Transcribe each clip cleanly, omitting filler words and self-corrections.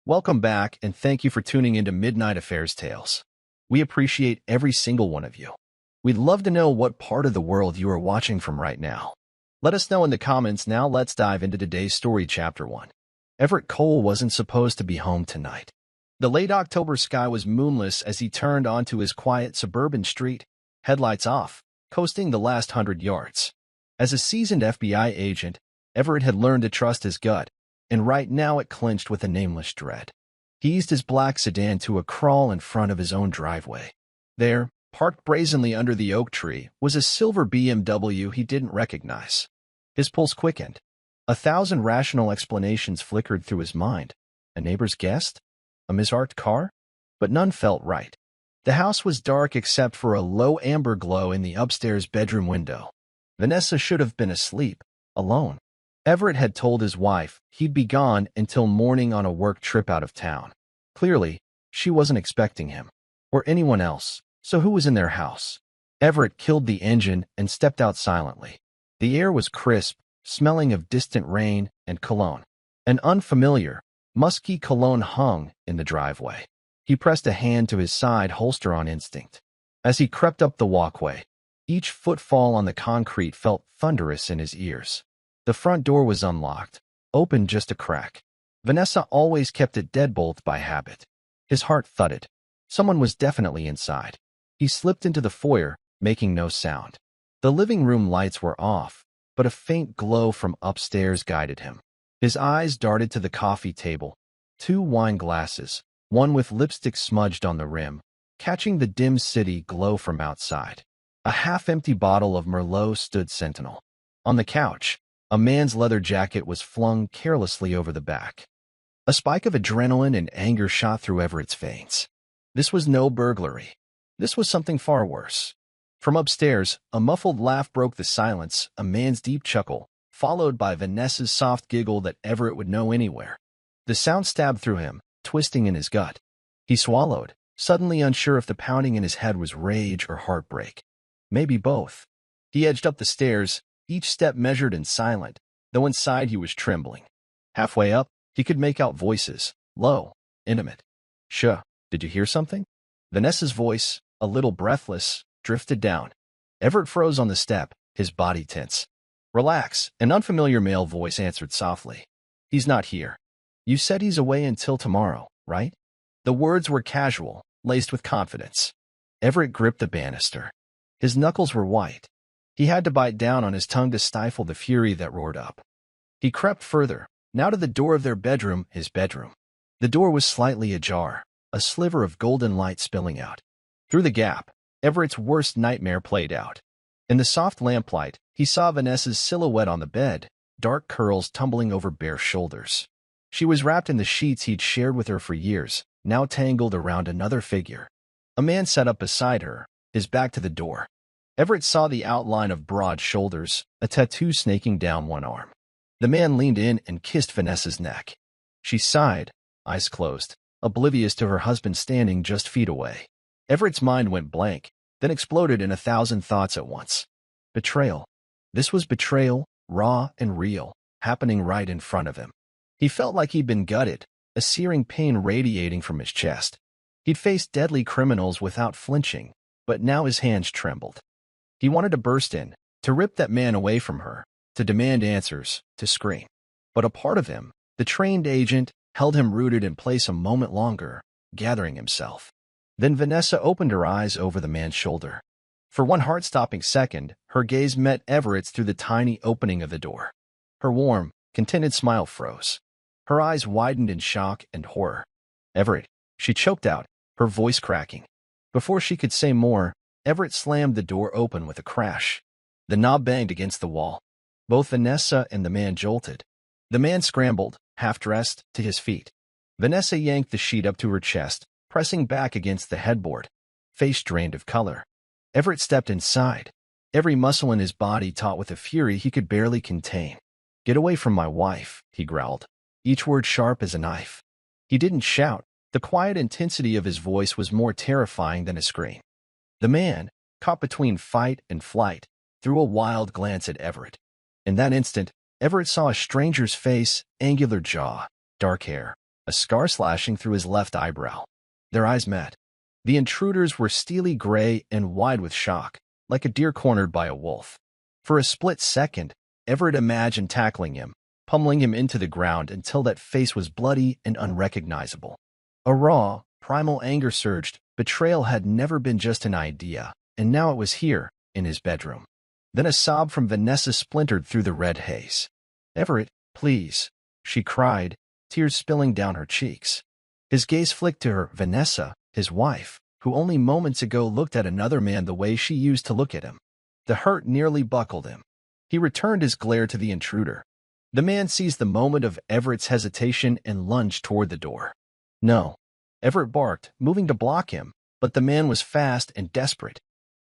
Welcome back, and thank you for tuning into Midnight Affairs Tales. We appreciate every single one of you. We'd love to know what part of the world you are watching from right now. Let us know in the comments. Now let's dive into today's story, Chapter 1. Everett Cole wasn't supposed to be home tonight. The late October sky was moonless as he turned onto his quiet suburban street, headlights off, coasting the last 100 yards. As a seasoned FBI agent, Everett had learned to trust his gut, and right now it clenched with a nameless dread. He eased his black sedan to a crawl in front of his own driveway. There, parked brazenly under the oak tree, was a silver BMW he didn't recognize. His pulse quickened. 1,000 rational explanations flickered through his mind. A neighbor's guest? A mismarked car? But none felt right. The house was dark except for a low amber glow in the upstairs bedroom window. Vanessa should have been asleep, alone. Everett had told his wife he'd be gone until morning on a work trip out of town. Clearly, she wasn't expecting him, or anyone else, so who was in their house? Everett killed the engine and stepped out silently. The air was crisp, smelling of distant rain and cologne. An unfamiliar, musky cologne hung in the driveway. He pressed a hand to his side holster on instinct. As he crept up the walkway, each footfall on the concrete felt thunderous in his ears. The front door was unlocked, open just a crack. Vanessa always kept it deadbolt by habit. His heart thudded. Someone was definitely inside. He slipped into the foyer, making no sound. The living room lights were off, but a faint glow from upstairs guided him. His eyes darted to the coffee table. 2 wine glasses, one with lipstick smudged on the rim, catching the dim city glow from outside. A half-empty bottle of Merlot stood sentinel. On the couch, a man's leather jacket was flung carelessly over the back. A spike of adrenaline and anger shot through Everett's veins. This was no burglary. This was something far worse. From upstairs, a muffled laugh broke the silence, a man's deep chuckle, followed by Vanessa's soft giggle that Everett would know anywhere. The sound stabbed through him, twisting in his gut. He swallowed, suddenly unsure if the pounding in his head was rage or heartbreak. Maybe both. He edged up the stairs, each step measured and silent, though inside he was trembling. Halfway up, he could make out voices, low, intimate. "Shuh, did you hear something?" Vanessa's voice, a little breathless, drifted down. Everett froze on the step, his body tense. "Relax," an unfamiliar male voice answered softly. "He's not here. You said he's away until tomorrow, right?" The words were casual, laced with confidence. Everett gripped the banister. His knuckles were white. He had to bite down on his tongue to stifle the fury that roared up. He crept further, now to the door of their bedroom, his bedroom. The door was slightly ajar, a sliver of golden light spilling out. Through the gap, Everett's worst nightmare played out. In the soft lamplight, he saw Vanessa's silhouette on the bed, dark curls tumbling over bare shoulders. She was wrapped in the sheets he'd shared with her for years, now tangled around another figure. A man sat up beside her, his back to the door. Everett saw the outline of broad shoulders, a tattoo snaking down one arm. The man leaned in and kissed Vanessa's neck. She sighed, eyes closed, oblivious to her husband standing just feet away. Everett's mind went blank, then exploded in 1,000 thoughts at once. Betrayal. This was betrayal, raw and real, happening right in front of him. He felt like he'd been gutted, a searing pain radiating from his chest. He'd faced deadly criminals without flinching, but now his hands trembled. He wanted to burst in, to rip that man away from her, to demand answers, to scream. But a part of him, the trained agent, held him rooted in place a moment longer, gathering himself. Then Vanessa opened her eyes over the man's shoulder. For one heart-stopping second, her gaze met Everett's through the tiny opening of the door. Her warm, contented smile froze. Her eyes widened in shock and horror. "Everett," she choked out, her voice cracking. Before she could say more, Everett slammed the door open with a crash. The knob banged against the wall. Both Vanessa and the man jolted. The man scrambled, half-dressed, to his feet. Vanessa yanked the sheet up to her chest, pressing back against the headboard. Face drained of color. Everett stepped inside, every muscle in his body taut with a fury he could barely contain. "Get away from my wife," he growled, each word sharp as a knife. He didn't shout. The quiet intensity of his voice was more terrifying than a scream. The man, caught between fight and flight, threw a wild glance at Everett. In that instant, Everett saw a stranger's face, angular jaw, dark hair, a scar slashing through his left eyebrow. Their eyes met. The intruders were steely gray and wide with shock, like a deer cornered by a wolf. For a split second, Everett imagined tackling him, pummeling him into the ground until that face was bloody and unrecognizable. A raw, primal anger surged. Betrayal had never been just an idea, and now it was here, in his bedroom. Then a sob from Vanessa splintered through the red haze. "Everett, please," she cried, tears spilling down her cheeks. His gaze flicked to her, Vanessa, his wife, who only moments ago looked at another man the way she used to look at him. The hurt nearly buckled him. He returned his glare to the intruder. The man seized the moment of Everett's hesitation and lunged toward the door. "No." Everett barked, moving to block him, but the man was fast and desperate.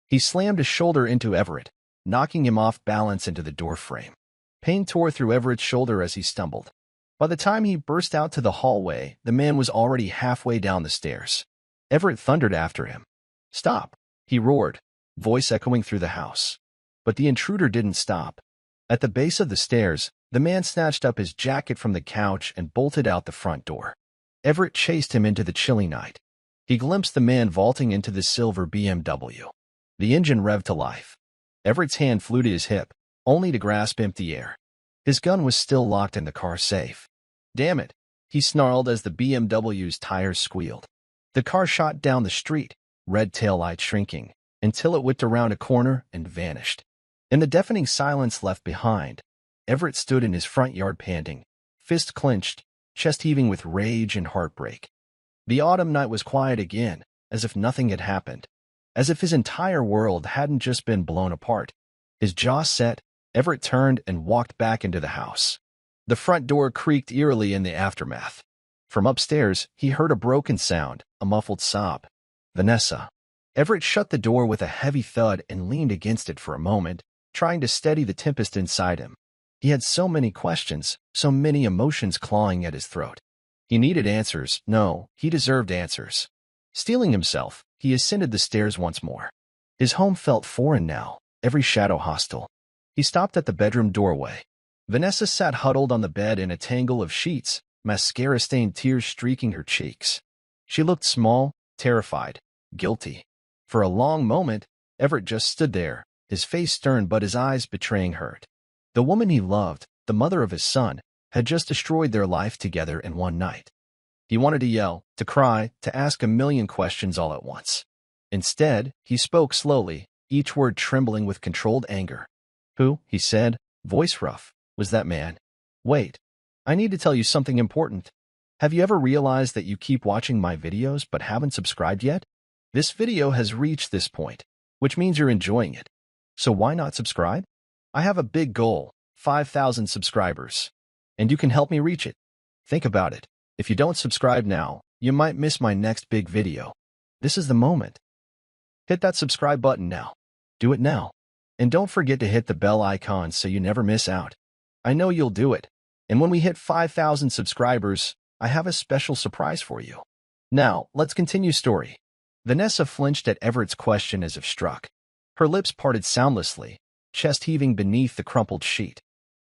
He slammed a shoulder into Everett, knocking him off balance into the door frame. Pain tore through Everett's shoulder as he stumbled. By the time he burst out to the hallway, the man was already halfway down the stairs. Everett thundered after him. "Stop!" he roared, voice echoing through the house. But the intruder didn't stop. At the base of the stairs, the man snatched up his jacket from the couch and bolted out the front door. Everett chased him into the chilly night. He glimpsed the man vaulting into the silver BMW. The engine revved to life. Everett's hand flew to his hip, only to grasp empty air. His gun was still locked in the car safe. "Damn it," he snarled as the BMW's tires squealed. The car shot down the street, red taillight shrinking, until it whipped around a corner and vanished. In the deafening silence left behind, Everett stood in his front yard panting, fist clenched, chest heaving with rage and heartbreak. The autumn night was quiet again, as if nothing had happened, as if his entire world hadn't just been blown apart. His jaw set, Everett turned and walked back into the house. The front door creaked eerily in the aftermath. From upstairs, he heard a broken sound, a muffled sob. "Vanessa." Everett shut the door with a heavy thud and leaned against it for a moment, trying to steady the tempest inside him. He had so many questions, so many emotions clawing at his throat. He needed answers. No, he deserved answers. Steeling himself, he ascended the stairs once more. His home felt foreign now, every shadow hostile. He stopped at the bedroom doorway. Vanessa sat huddled on the bed in a tangle of sheets, mascara-stained tears streaking her cheeks. She looked small, terrified, guilty. For a long moment, Everett just stood there, his face stern but his eyes betraying hurt. The woman he loved, the mother of his son, had just destroyed their life together in one night. He wanted to yell, to cry, to ask a million questions all at once. Instead, he spoke slowly, each word trembling with controlled anger. "Who," he said, voice rough, "was that man? Wait, I need to tell you something important. Have you ever realized that you keep watching my videos but haven't subscribed yet? This video has reached this point, which means you're enjoying it. So why not subscribe? I have a big goal, 5,000 subscribers, and you can help me reach it. Think about it. If you don't subscribe now, you might miss my next big video. This is the moment. Hit that subscribe button now. Do it now. And don't forget to hit the bell icon so you never miss out. I know you'll do it. And when we hit 5,000 subscribers, I have a special surprise for you. Now, let's continue story. Vanessa flinched at Everett's question as if struck. Her lips parted soundlessly, chest heaving beneath the crumpled sheet.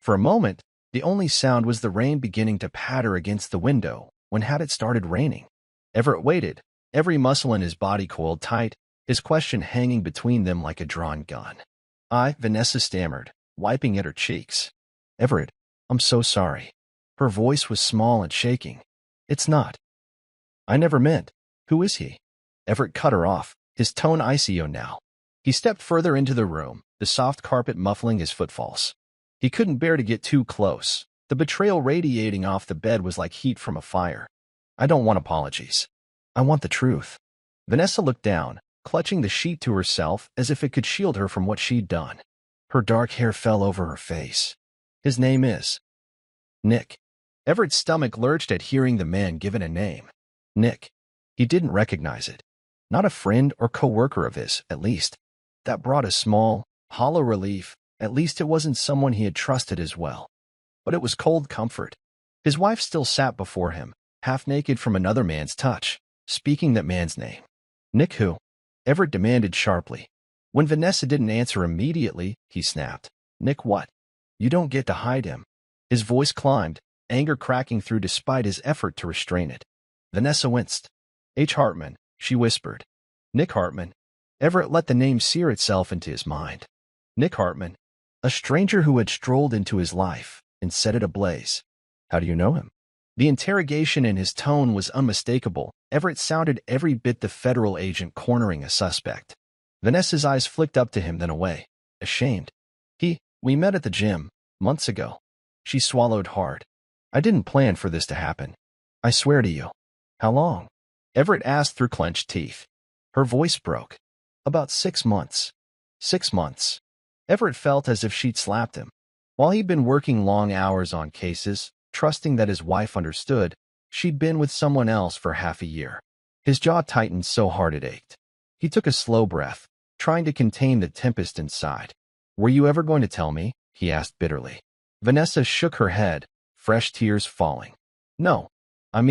For a moment, the only sound was the rain beginning to patter against the window when had it started raining. Everett waited, every muscle in his body coiled tight, his question hanging between them like a drawn gun. Vanessa stammered, wiping at her cheeks. "Everett, I'm so sorry." Her voice was small and shaking. "It's not. I never meant. Who is he?" Everett cut her off, his tone icy now. He stepped further into the room, the soft carpet muffling his footfalls. He couldn't bear to get too close. The betrayal radiating off the bed was like heat from a fire. "I don't want apologies. I want the truth." Vanessa looked down, clutching the sheet to herself as if it could shield her from what she'd done. Her dark hair fell over her face. "His name is Nick." Everett's stomach lurched at hearing the man given a name. Nick. He didn't recognize it. Not a friend or co-worker of his, at least. That brought a small, hollow relief. At least it wasn't someone he had trusted as well. But it was cold comfort. His wife still sat before him, half naked from another man's touch, speaking that man's name. "Nick who?" Everett demanded sharply. When Vanessa didn't answer immediately, he snapped. "Nick what? You don't get to hide him." His voice climbed, anger cracking through despite his effort to restrain it. Vanessa winced. H. Hartman, she whispered. Nick Hartman. Everett let the name sear itself into his mind. Nick Hartman, a stranger who had strolled into his life and set it ablaze. How do you know him? The interrogation in his tone was unmistakable. Everett sounded every bit the federal agent cornering a suspect. Vanessa's eyes flicked up to him, then away, ashamed. We met at the gym, months ago. She swallowed hard. I didn't plan for this to happen. I swear to you. How long? Everett asked through clenched teeth. Her voice broke. About 6 months. 6 months. Everett felt as if she'd slapped him. While he'd been working long hours on cases, trusting that his wife understood, she'd been with someone else for half a year. His jaw tightened so hard it ached. He took a slow breath, trying to contain the tempest inside. Were you ever going to tell me? He asked bitterly. Vanessa shook her head, fresh tears falling. No. I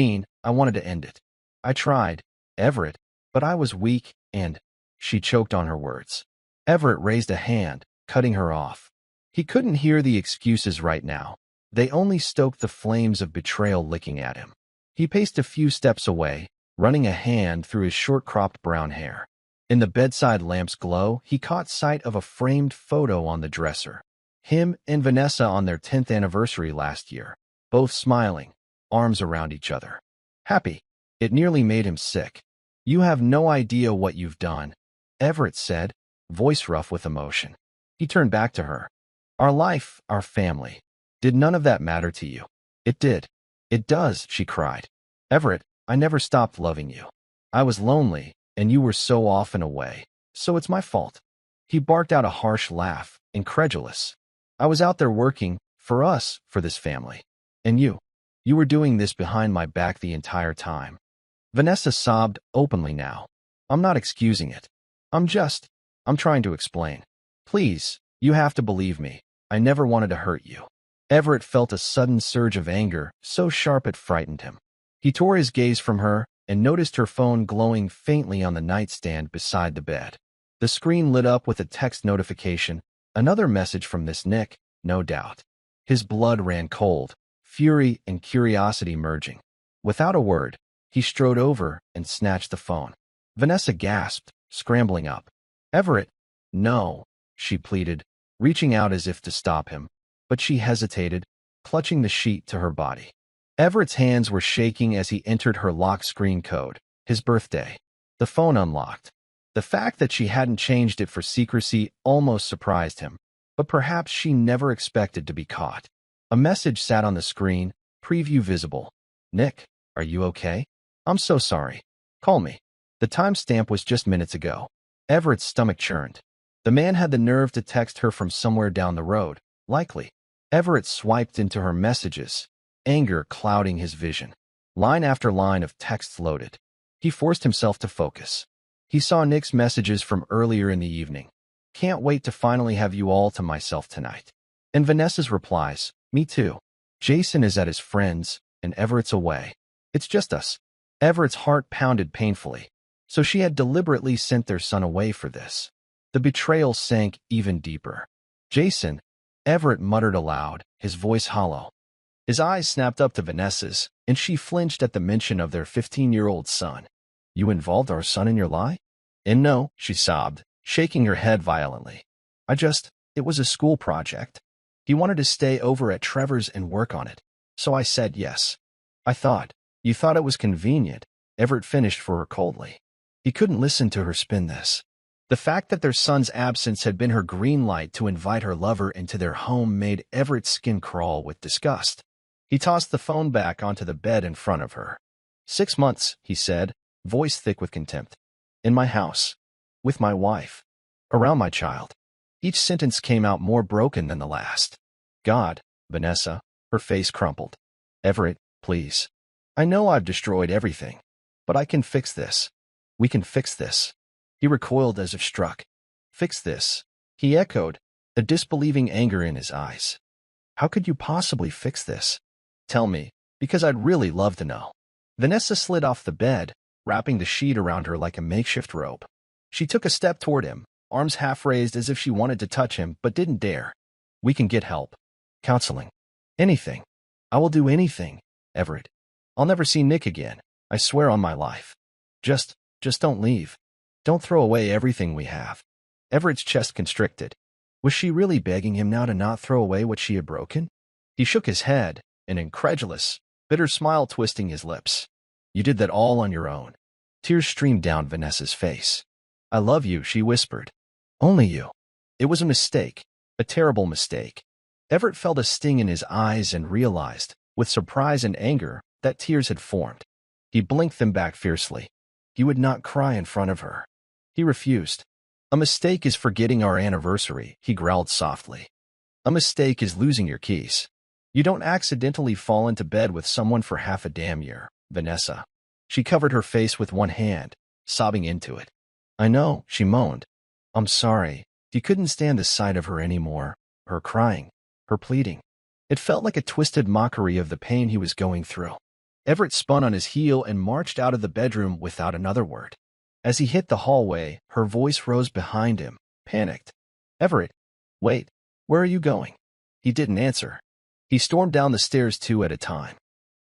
wanted to end it. I tried, Everett, but I was weak and... She choked on her words. Everett raised a hand, cutting her off. He couldn't hear the excuses right now. They only stoked the flames of betrayal licking at him. He paced a few steps away, running a hand through his short-cropped brown hair. In the bedside lamp's glow, he caught sight of a framed photo on the dresser. Him and Vanessa on their 10th anniversary last year, both smiling, arms around each other. Happy. It nearly made him sick. You have no idea what you've done, Everett said, voice rough with emotion. He turned back to her. Our life, our family. Did none of that matter to you? It did. It does, she cried. Everett, I never stopped loving you. I was lonely, and you were so often away, so it's my fault. He barked out a harsh laugh, incredulous. I was out there working, for us, for this family. And you were doing this behind my back the entire time. Vanessa sobbed openly now. I'm not excusing it. I'm trying to explain. Please, you have to believe me. I never wanted to hurt you. Everett felt a sudden surge of anger, so sharp it frightened him. He tore his gaze from her and noticed her phone glowing faintly on the nightstand beside the bed. The screen lit up with a text notification, another message from this Nick, no doubt. His blood ran cold, fury and curiosity merging. Without a word, he strode over and snatched the phone. Vanessa gasped, scrambling up. Everett, no, she pleaded, reaching out as if to stop him, but she hesitated, clutching the sheet to her body. Everett's hands were shaking as he entered her lock screen code, his birthday. The phone unlocked. The fact that she hadn't changed it for secrecy almost surprised him, but perhaps she never expected to be caught. A message sat on the screen, preview visible. Nick, are you okay? I'm so sorry. Call me. The timestamp was just minutes ago. Everett's stomach churned. The man had the nerve to text her from somewhere down the road, likely. Everett swiped into her messages, anger clouding his vision. Line after line of texts loaded. He forced himself to focus. He saw Nick's messages from earlier in the evening. Can't wait to finally have you all to myself tonight. And Vanessa's replies, me too. Jason is at his friend's, and Everett's away. It's just us. Everett's heart pounded painfully. So she had deliberately sent their son away for this. The betrayal sank even deeper. Jason, Everett muttered aloud, his voice hollow. His eyes snapped up to Vanessa's, and she flinched at the mention of their 15-year-old son. You involved our son in your lie? And no, she sobbed, shaking her head violently. It was a school project. He wanted to stay over at Trevor's and work on it. So I said yes. You thought it was convenient, Everett finished for her coldly. He couldn't listen to her spin this. The fact that their son's absence had been her green light to invite her lover into their home made Everett's skin crawl with disgust. He tossed the phone back onto the bed in front of her. 6 months, he said, voice thick with contempt. In my house. With my wife. Around my child. Each sentence came out more broken than the last. God, Vanessa, her face crumpled. Everett, please. I know I've destroyed everything, but I can fix this. We can fix this. He recoiled as if struck. Fix this, he echoed, a disbelieving anger in his eyes. How could you possibly fix this? Tell me, because I'd really love to know. Vanessa slid off the bed, wrapping the sheet around her like a makeshift rope. She took a step toward him, arms half raised as if she wanted to touch him but didn't dare. We can get help. Counseling. Anything. I will do anything, Everett. I'll never see Nick again. I swear on my life. Just don't leave. Don't throw away everything we have. Everett's chest constricted. Was she really begging him now to not throw away what she had broken? He shook his head, an incredulous, bitter smile twisting his lips. You did that all on your own. Tears streamed down Vanessa's face. I love you, she whispered. Only you. It was a mistake, a terrible mistake. Everett felt a sting in his eyes and realized, with surprise and anger, that tears had formed. He blinked them back fiercely. He would not cry in front of her. He refused. A mistake is forgetting our anniversary, he growled softly. A mistake is losing your keys. You don't accidentally fall into bed with someone for half a damn year, Vanessa. She covered her face with one hand, sobbing into it. I know, she moaned. I'm sorry. He couldn't stand the sight of her anymore, her crying, her pleading. It felt like a twisted mockery of the pain he was going through. Everett spun on his heel and marched out of the bedroom without another word. As he hit the hallway, her voice rose behind him, panicked. Everett, wait, where are you going? He didn't answer. He stormed down the stairs 2 at a time.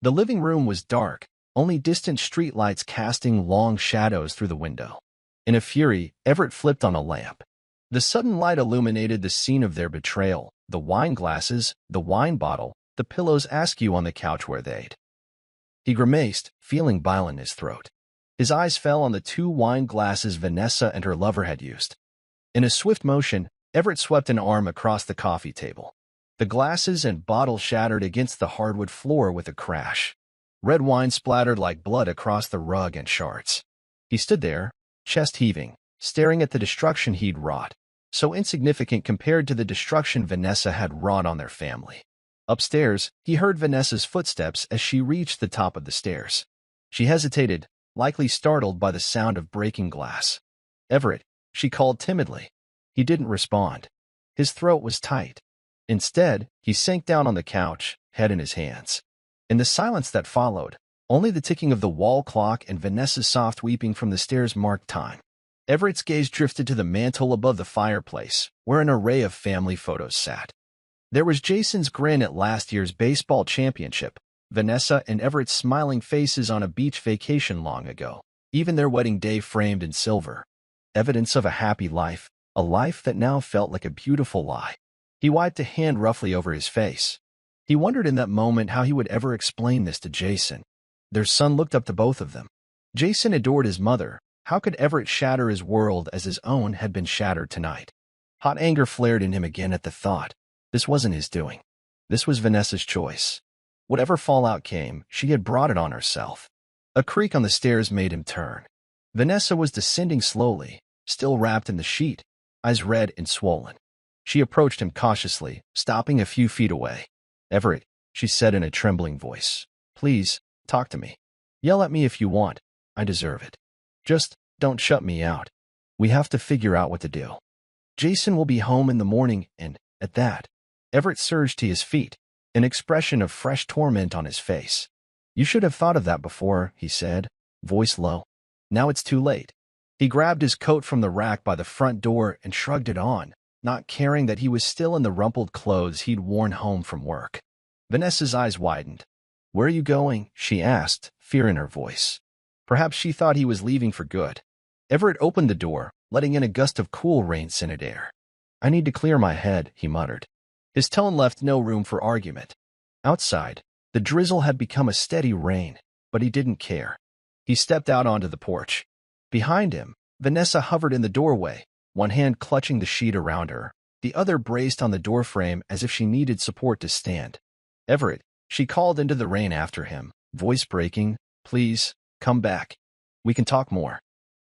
The living room was dark, only distant streetlights casting long shadows through the window. In a fury, Everett flipped on a lamp. The sudden light illuminated the scene of their betrayal, the wine glasses, the wine bottle, the pillows askew on the couch where they'd. He grimaced, feeling bile in his throat. His eyes fell on the 2 wine glasses Vanessa and her lover had used. In a swift motion, Everett swept an arm across the coffee table. The glasses and bottle shattered against the hardwood floor with a crash. Red wine splattered like blood across the rug and shards. He stood there, chest heaving, staring at the destruction he'd wrought, so insignificant compared to the destruction Vanessa had wrought on their family. Upstairs, he heard Vanessa's footsteps as she reached the top of the stairs. She hesitated, likely startled by the sound of breaking glass. Everett, she called timidly. He didn't respond. His throat was tight. Instead, he sank down on the couch, head in his hands. In the silence that followed, only the ticking of the wall clock and Vanessa's soft weeping from the stairs marked time. Everett's gaze drifted to the mantel above the fireplace, where an array of family photos sat. There was Jason's grin at last year's baseball championship, Vanessa and Everett's smiling faces on a beach vacation long ago, even their wedding day framed in silver. Evidence of a happy life, a life that now felt like a beautiful lie. He wiped a hand roughly over his face. He wondered in that moment how he would ever explain this to Jason. Their son looked up to both of them. Jason adored his mother. How could Everett shatter his world as his own had been shattered tonight? Hot anger flared in him again at the thought. This wasn't his doing. This was Vanessa's choice. Whatever fallout came, she had brought it on herself. A creak on the stairs made him turn. Vanessa was descending slowly, still wrapped in the sheet, eyes red and swollen. She approached him cautiously, stopping a few feet away. Everett, she said in a trembling voice, please, talk to me. Yell at me if you want. I deserve it. Just don't shut me out. We have to figure out what to do. Jason will be home in the morning, and, at that, Everett surged to his feet, an expression of fresh torment on his face. You should have thought of that before, he said, voice low. Now it's too late. He grabbed his coat from the rack by the front door and shrugged it on, not caring that he was still in the rumpled clothes he'd worn home from work. Vanessa's eyes widened. Where are you going? She asked, fear in her voice. Perhaps she thought he was leaving for good. Everett opened the door, letting in a gust of cool rain-scented air. I need to clear my head, he muttered. His tone left no room for argument. Outside, the drizzle had become a steady rain, but he didn't care. He stepped out onto the porch. Behind him, Vanessa hovered in the doorway, one hand clutching the sheet around her, the other braced on the doorframe as if she needed support to stand. Everett, she called into the rain after him, voice breaking, please, come back. We can talk more.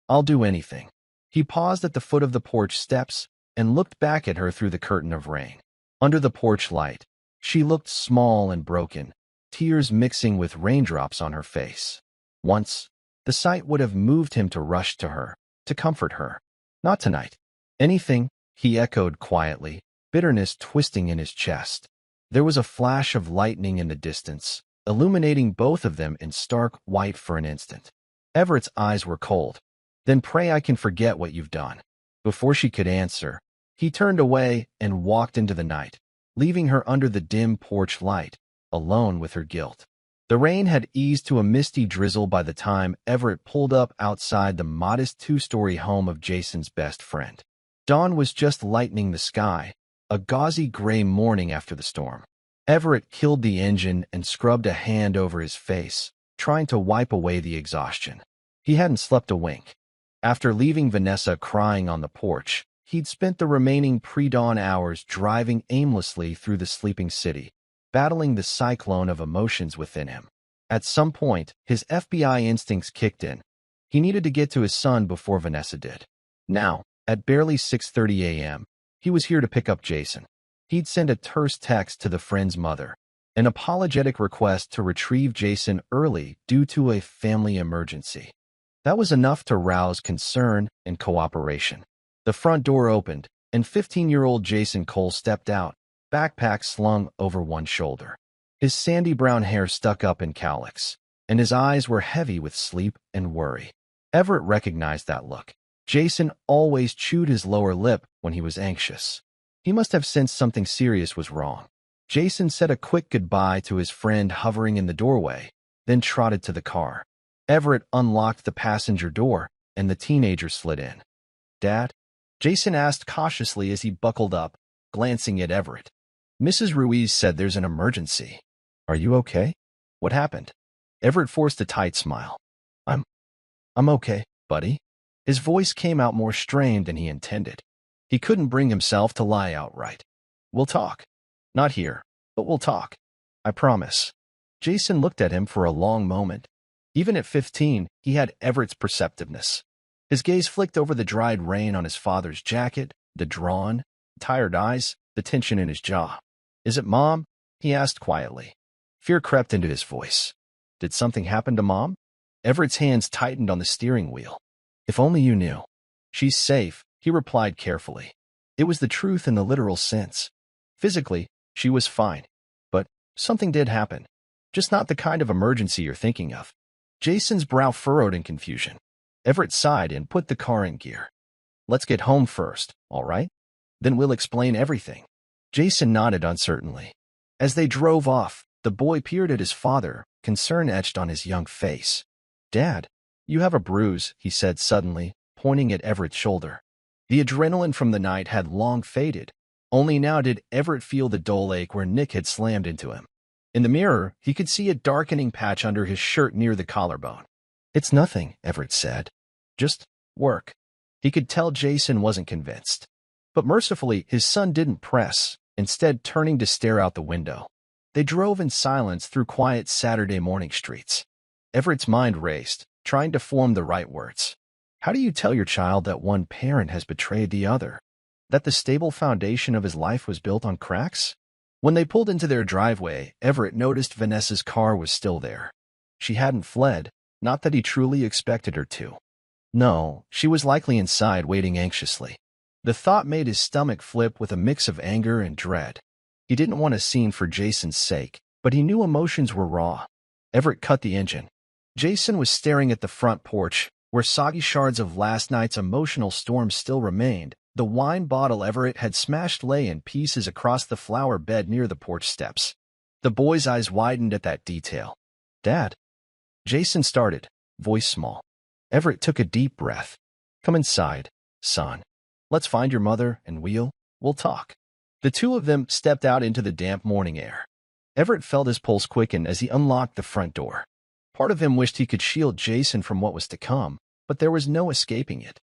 I'll do anything. He paused at the foot of the porch steps and looked back at her through the curtain of rain. Under the porch light, she looked small and broken, tears mixing with raindrops on her face. Once, the sight would have moved him to rush to her, to comfort her. Not tonight. Anything, he echoed quietly, bitterness twisting in his chest. There was a flash of lightning in the distance, illuminating both of them in stark white for an instant. Everett's eyes were cold. Then pray I can forget what you've done. Before she could answer, he turned away and walked into the night, leaving her under the dim porch light, alone with her guilt. The rain had eased to a misty drizzle by the time Everett pulled up outside the modest two-story home of Jason's best friend. Dawn was just lightening the sky, a gauzy gray morning after the storm. Everett killed the engine and scrubbed a hand over his face, trying to wipe away the exhaustion. He hadn't slept a wink. After leaving Vanessa crying on the porch, he'd spent the remaining pre-dawn hours driving aimlessly through the sleeping city, battling the cyclone of emotions within him. At some point, his FBI instincts kicked in. He needed to get to his son before Vanessa did. Now, at barely 6:30 a.m., he was here to pick up Jason. He'd sent a terse text to the friend's mother, an apologetic request to retrieve Jason early due to a family emergency. That was enough to rouse concern and cooperation. The front door opened, and 15-year-old Jason Cole stepped out, backpack slung over one shoulder. His sandy brown hair stuck up in cowlicks, and his eyes were heavy with sleep and worry. Everett recognized that look. Jason always chewed his lower lip when he was anxious. He must have sensed something serious was wrong. Jason said a quick goodbye to his friend hovering in the doorway, then trotted to the car. Everett unlocked the passenger door, and the teenager slid in. "Dad?" Jason asked cautiously as he buckled up, glancing at Everett. "Mrs. Ruiz said there's an emergency. Are you okay? What happened?" Everett forced a tight smile. I'm okay, buddy." His voice came out more strained than he intended. He couldn't bring himself to lie outright. "We'll talk. Not here, but we'll talk. I promise." Jason looked at him for a long moment. Even at 15, he had Everett's perceptiveness. His gaze flicked over the dried rain on his father's jacket, the drawn, tired eyes, the tension in his jaw. "Is it Mom?" he asked quietly. Fear crept into his voice. "Did something happen to Mom?" Everett's hands tightened on the steering wheel. "If only you knew." "She's safe," he replied carefully. It was the truth in the literal sense. Physically, she was fine. But something did happen. Just not the kind of emergency you're thinking of. Jason's brow furrowed in confusion. Everett sighed and put the car in gear. "Let's get home first, all right? Then we'll explain everything." Jason nodded uncertainly. As they drove off, the boy peered at his father, concern etched on his young face. "Dad, you have a bruise," he said suddenly, pointing at Everett's shoulder. The adrenaline from the night had long faded. Only now did Everett feel the dull ache where Nick had slammed into him. In the mirror, he could see a darkening patch under his shirt near the collarbone. "It's nothing," Everett said. "Just work." He could tell Jason wasn't convinced. But mercifully, his son didn't press, instead turning to stare out the window. They drove in silence through quiet Saturday morning streets. Everett's mind raced, trying to form the right words. How do you tell your child that one parent has betrayed the other? That the stable foundation of his life was built on cracks? When they pulled into their driveway, Everett noticed Vanessa's car was still there. She hadn't fled, not that he truly expected her to. No, she was likely inside waiting anxiously. The thought made his stomach flip with a mix of anger and dread. He didn't want a scene for Jason's sake, but he knew emotions were raw. Everett cut the engine. Jason was staring at the front porch, where soggy shards of last night's emotional storm still remained. The wine bottle Everett had smashed lay in pieces across the flower bed near the porch steps. The boy's eyes widened at that detail. "Dad?" Jason started, voice small. Everett took a deep breath. "Come inside, son. Let's find your mother and we'll talk." The two of them stepped out into the damp morning air. Everett felt his pulse quicken as he unlocked the front door. Part of him wished he could shield Jason from what was to come, but there was no escaping it.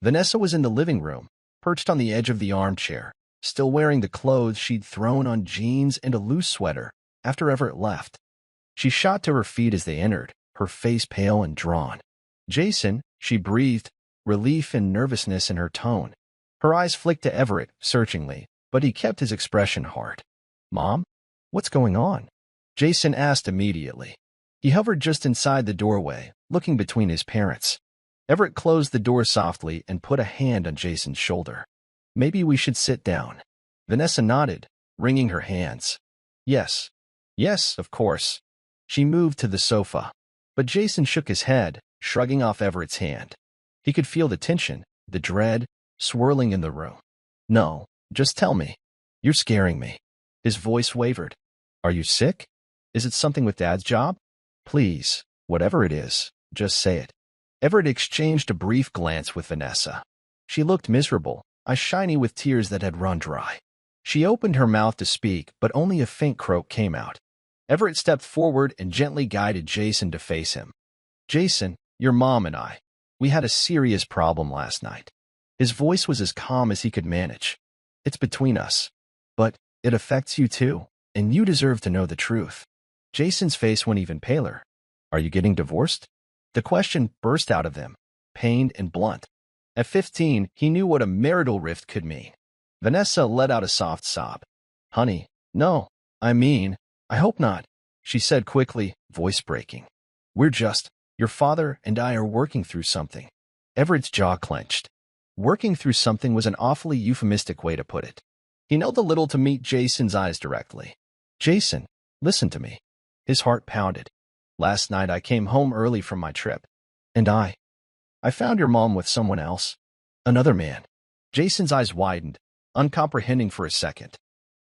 Vanessa was in the living room, perched on the edge of the armchair, still wearing the clothes she'd thrown on jeans and a loose sweater after Everett left. She shot to her feet as they entered, her face pale and drawn. "Jason," she breathed, relief and nervousness in her tone. Her eyes flicked to Everett, searchingly, but he kept his expression hard. "Mom? What's going on?" Jason asked immediately. He hovered just inside the doorway, looking between his parents. Everett closed the door softly and put a hand on Jason's shoulder. "Maybe we should sit down." Vanessa nodded, wringing her hands. Yes, of course." She moved to the sofa. But Jason shook his head, shrugging off Everett's hand. He could feel the tension, the dread, swirling in the room. "No, just tell me. You're scaring me." His voice wavered. "Are you sick?" Is it something with Dad's job? Please, whatever it is, just say it. Everett exchanged a brief glance with Vanessa. She looked miserable, eyes shiny with tears that had run dry. She opened her mouth to speak, but only a faint croak came out. Everett stepped forward and gently guided Jason to face him. Jason, your mom and I, we had a serious problem last night. His voice was as calm as he could manage. It's between us. But it affects you too, and you deserve to know the truth. Jason's face went even paler. Are you getting divorced? The question burst out of him, pained and blunt. At 15, he knew what a marital rift could mean. Vanessa let out a soft sob. Honey, no, I hope not, she said quickly, voice breaking. Your father and I are working through something. Everett's jaw clenched. Working through something was an awfully euphemistic way to put it. He knelt a little to meet Jason's eyes directly. Jason, listen to me. His heart pounded. Last night I came home early from my trip. And I found your mom with someone else. Another man. Jason's eyes widened, uncomprehending for a second.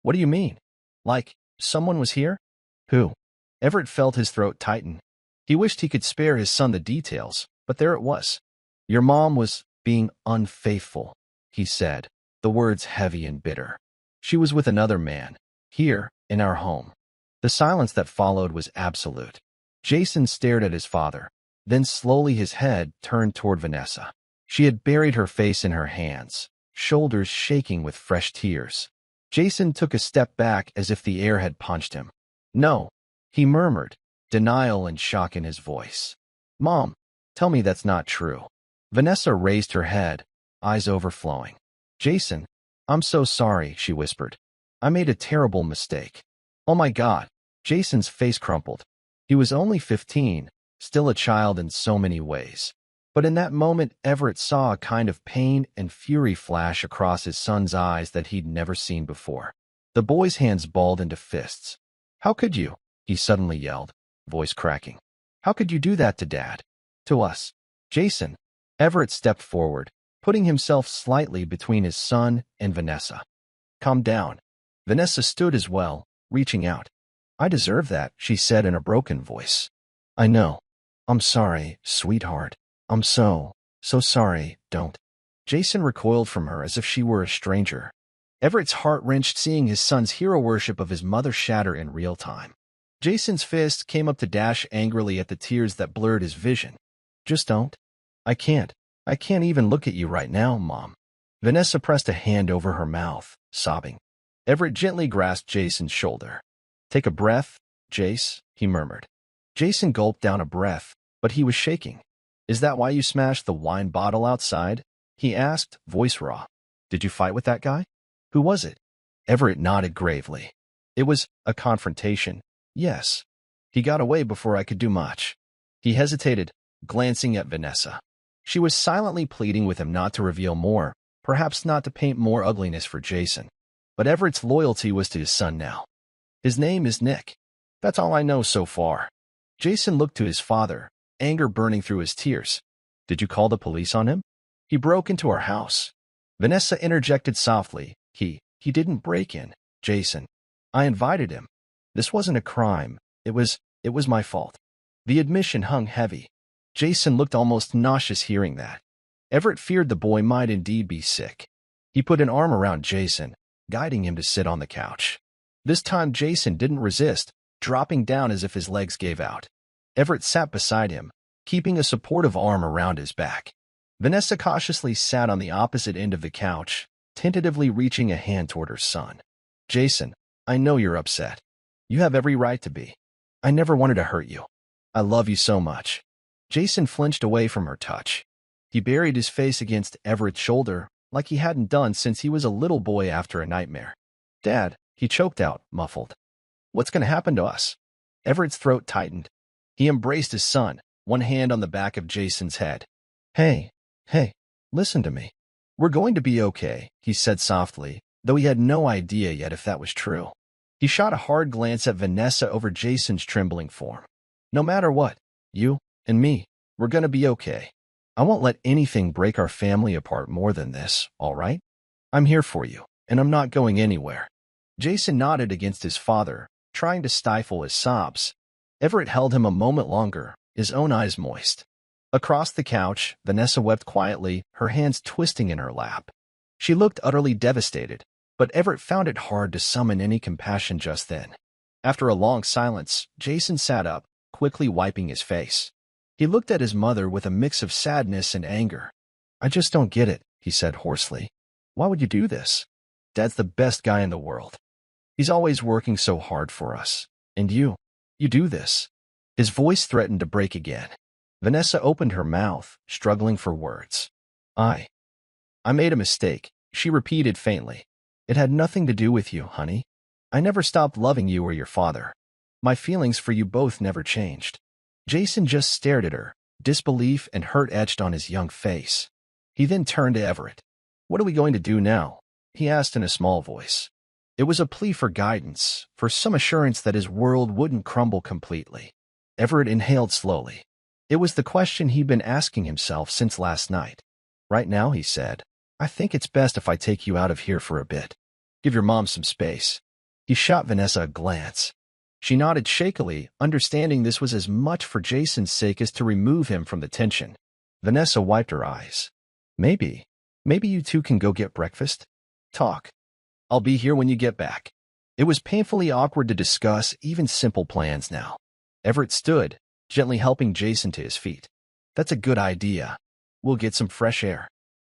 What do you mean? Like, someone was here? Who? Everett felt his throat tighten. He wished he could spare his son the details, but there it was. Your mom was being unfaithful, he said, the words heavy and bitter. She was with another man, here, in our home. The silence that followed was absolute. Jason stared at his father, then slowly his head turned toward Vanessa. She had buried her face in her hands, shoulders shaking with fresh tears. Jason took a step back as if the air had punched him. No, he murmured, denial and shock in his voice. Mom, tell me that's not true. Vanessa raised her head, eyes overflowing. Jason, I'm so sorry, she whispered. I made a terrible mistake. Oh my God. Jason's face crumpled. He was only 15, still a child in so many ways. But in that moment, Everett saw a kind of pain and fury flash across his son's eyes that he'd never seen before. The boy's hands balled into fists. How could you? He suddenly yelled, voice cracking. How could you do that to Dad? To us? Jason. Everett stepped forward, putting himself slightly between his son and Vanessa. Calm down. Vanessa stood as well, reaching out. I deserve that, she said in a broken voice. I know. I'm sorry, sweetheart. I'm so sorry, don't. Jason recoiled from her as if she were a stranger. Everett's heart wrenched seeing his son's hero worship of his mother shatter in real time. Jason's fist came up to dash angrily at the tears that blurred his vision. Just don't. I can't even look at you right now, Mom. Vanessa pressed a hand over her mouth, sobbing. Everett gently grasped Jason's shoulder. Take a breath, Jace, he murmured. Jason gulped down a breath, but he was shaking. Is that why you smashed the wine bottle outside? He asked, voice raw. Did you fight with that guy? Who was it? Everett nodded gravely. It was a confrontation, yes. He got away before I could do much. He hesitated, glancing at Vanessa. She was silently pleading with him not to reveal more, perhaps not to paint more ugliness for Jason. But Everett's loyalty was to his son now. His name is Nick. That's all I know so far. Jason looked to his father, anger burning through his tears. Did you call the police on him? He broke into our house. Vanessa interjected softly. He didn't break in, Jason. I invited him. This wasn't a crime. It was my fault. The admission hung heavy. Jason looked almost nauseous hearing that. Everett feared the boy might indeed be sick. He put an arm around Jason, guiding him to sit on the couch. This time Jason didn't resist, dropping down as if his legs gave out. Everett sat beside him, keeping a supportive arm around his back. Vanessa cautiously sat on the opposite end of the couch, tentatively reaching a hand toward her son. Jason, I know you're upset. You have every right to be. I never wanted to hurt you. I love you so much. Jason flinched away from her touch. He buried his face against Everett's shoulder like he hadn't done since he was a little boy after a nightmare. Dad, he choked out, muffled. What's going to happen to us? Everett's throat tightened. He embraced his son, one hand on the back of Jason's head. Hey, listen to me. We're going to be okay, he said softly, though he had no idea yet if that was true. He shot a hard glance at Vanessa over Jason's trembling form. No matter what, you and me, we're going to be okay. I won't let anything break our family apart more than this, all right? I'm here for you, and I'm not going anywhere. Jason nodded against his father, trying to stifle his sobs. Everett held him a moment longer, his own eyes moist. Across the couch, Vanessa wept quietly, her hands twisting in her lap. She looked utterly devastated, but Everett found it hard to summon any compassion just then. After a long silence, Jason sat up, quickly wiping his face. He looked at his mother with a mix of sadness and anger. "I just don't get it," he said hoarsely. "Why would you do this? Dad's the best guy in the world. He's always working so hard for us. And you do this." His voice threatened to break again. Vanessa opened her mouth, struggling for words. I made a mistake," she repeated faintly. "It had nothing to do with you, honey. I never stopped loving you or your father. My feelings for you both never changed." Jason just stared at her, disbelief and hurt etched on his young face. He then turned to Everett. "What are we going to do now?" he asked in a small voice. It was a plea for guidance, for some assurance that his world wouldn't crumble completely. Everett inhaled slowly. It was the question he'd been asking himself since last night. "Right now," he said, "I think it's best if I take you out of here for a bit. Give your mom some space." He shot Vanessa a glance. She nodded shakily, understanding this was as much for Jason's sake as to remove him from the tension. Vanessa wiped her eyes. Maybe you two can go get breakfast? Talk. I'll be here when you get back." It was painfully awkward to discuss even simple plans now. Everett stood, gently helping Jason to his feet. "That's a good idea. We'll get some fresh air."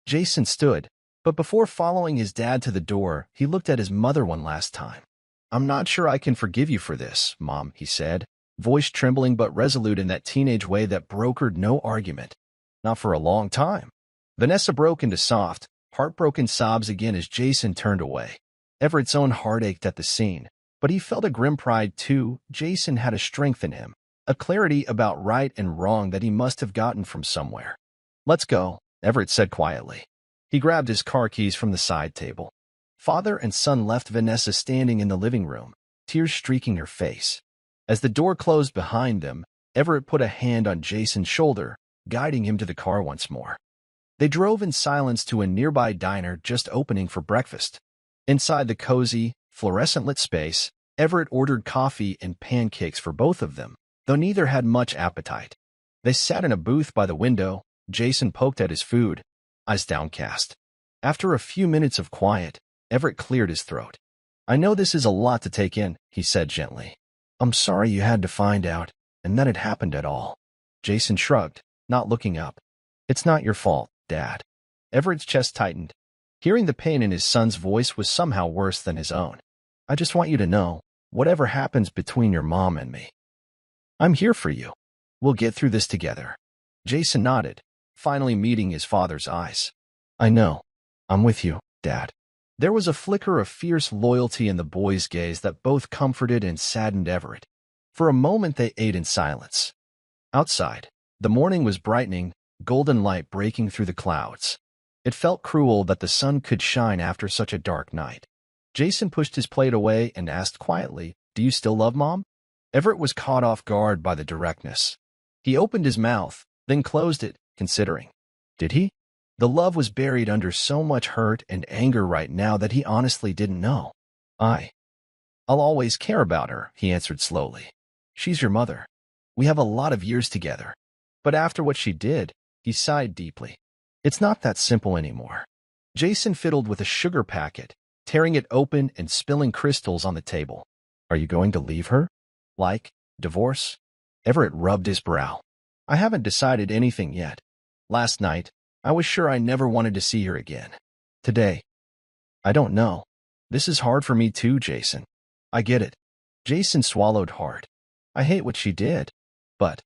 Jason stood, but before following his dad to the door, he looked at his mother one last time. "I'm not sure I can forgive you for this, Mom," he said, voice trembling but resolute in that teenage way that brokered no argument. "Not for a long time." Vanessa broke into soft, heartbroken sobs again as Jason turned away. Everett's own heart ached at the scene, but he felt a grim pride too. Jason had a strength in him, a clarity about right and wrong that he must have gotten from somewhere. "Let's go," Everett said quietly. He grabbed his car keys from the side table. Father and son left Vanessa standing in the living room, tears streaking her face. As the door closed behind them, Everett put a hand on Jason's shoulder, guiding him to the car once more. They drove in silence to a nearby diner just opening for breakfast. Inside the cozy, fluorescent-lit space, Everett ordered coffee and pancakes for both of them, though neither had much appetite. They sat in a booth by the window. Jason poked at his food, eyes downcast. After a few minutes of quiet, Everett cleared his throat. "I know this is a lot to take in," he said gently. "I'm sorry you had to find out, and that it happened at all." Jason shrugged, not looking up. "It's not your fault, Dad." Everett's chest tightened. Hearing the pain in his son's voice was somehow worse than his own. "I just want you to know, whatever happens between your mom and me, I'm here for you. We'll get through this together." Jason nodded, finally meeting his father's eyes. "I know. I'm with you, Dad." There was a flicker of fierce loyalty in the boy's gaze that both comforted and saddened Everett. For a moment they ate in silence. Outside, the morning was brightening, golden light breaking through the clouds. It felt cruel that the sun could shine after such a dark night. Jason pushed his plate away and asked quietly, "Do you still love Mom?" Everett was caught off guard by the directness. He opened his mouth, then closed it, considering. Did he? The love was buried under so much hurt and anger right now that he honestly didn't know. I'll always care about her," he answered slowly. "She's your mother. We have a lot of years together." But after what she did, he sighed deeply. It's not that simple anymore. Jason fiddled with a sugar packet, tearing it open and spilling crystals on the table. "Are you going to leave her? Like, divorce?" Everett rubbed his brow. "I haven't decided anything yet. Last night, I was sure I never wanted to see her again. Today, I don't know. This is hard for me too, Jason. I get it." Jason swallowed hard. "I hate what she did, but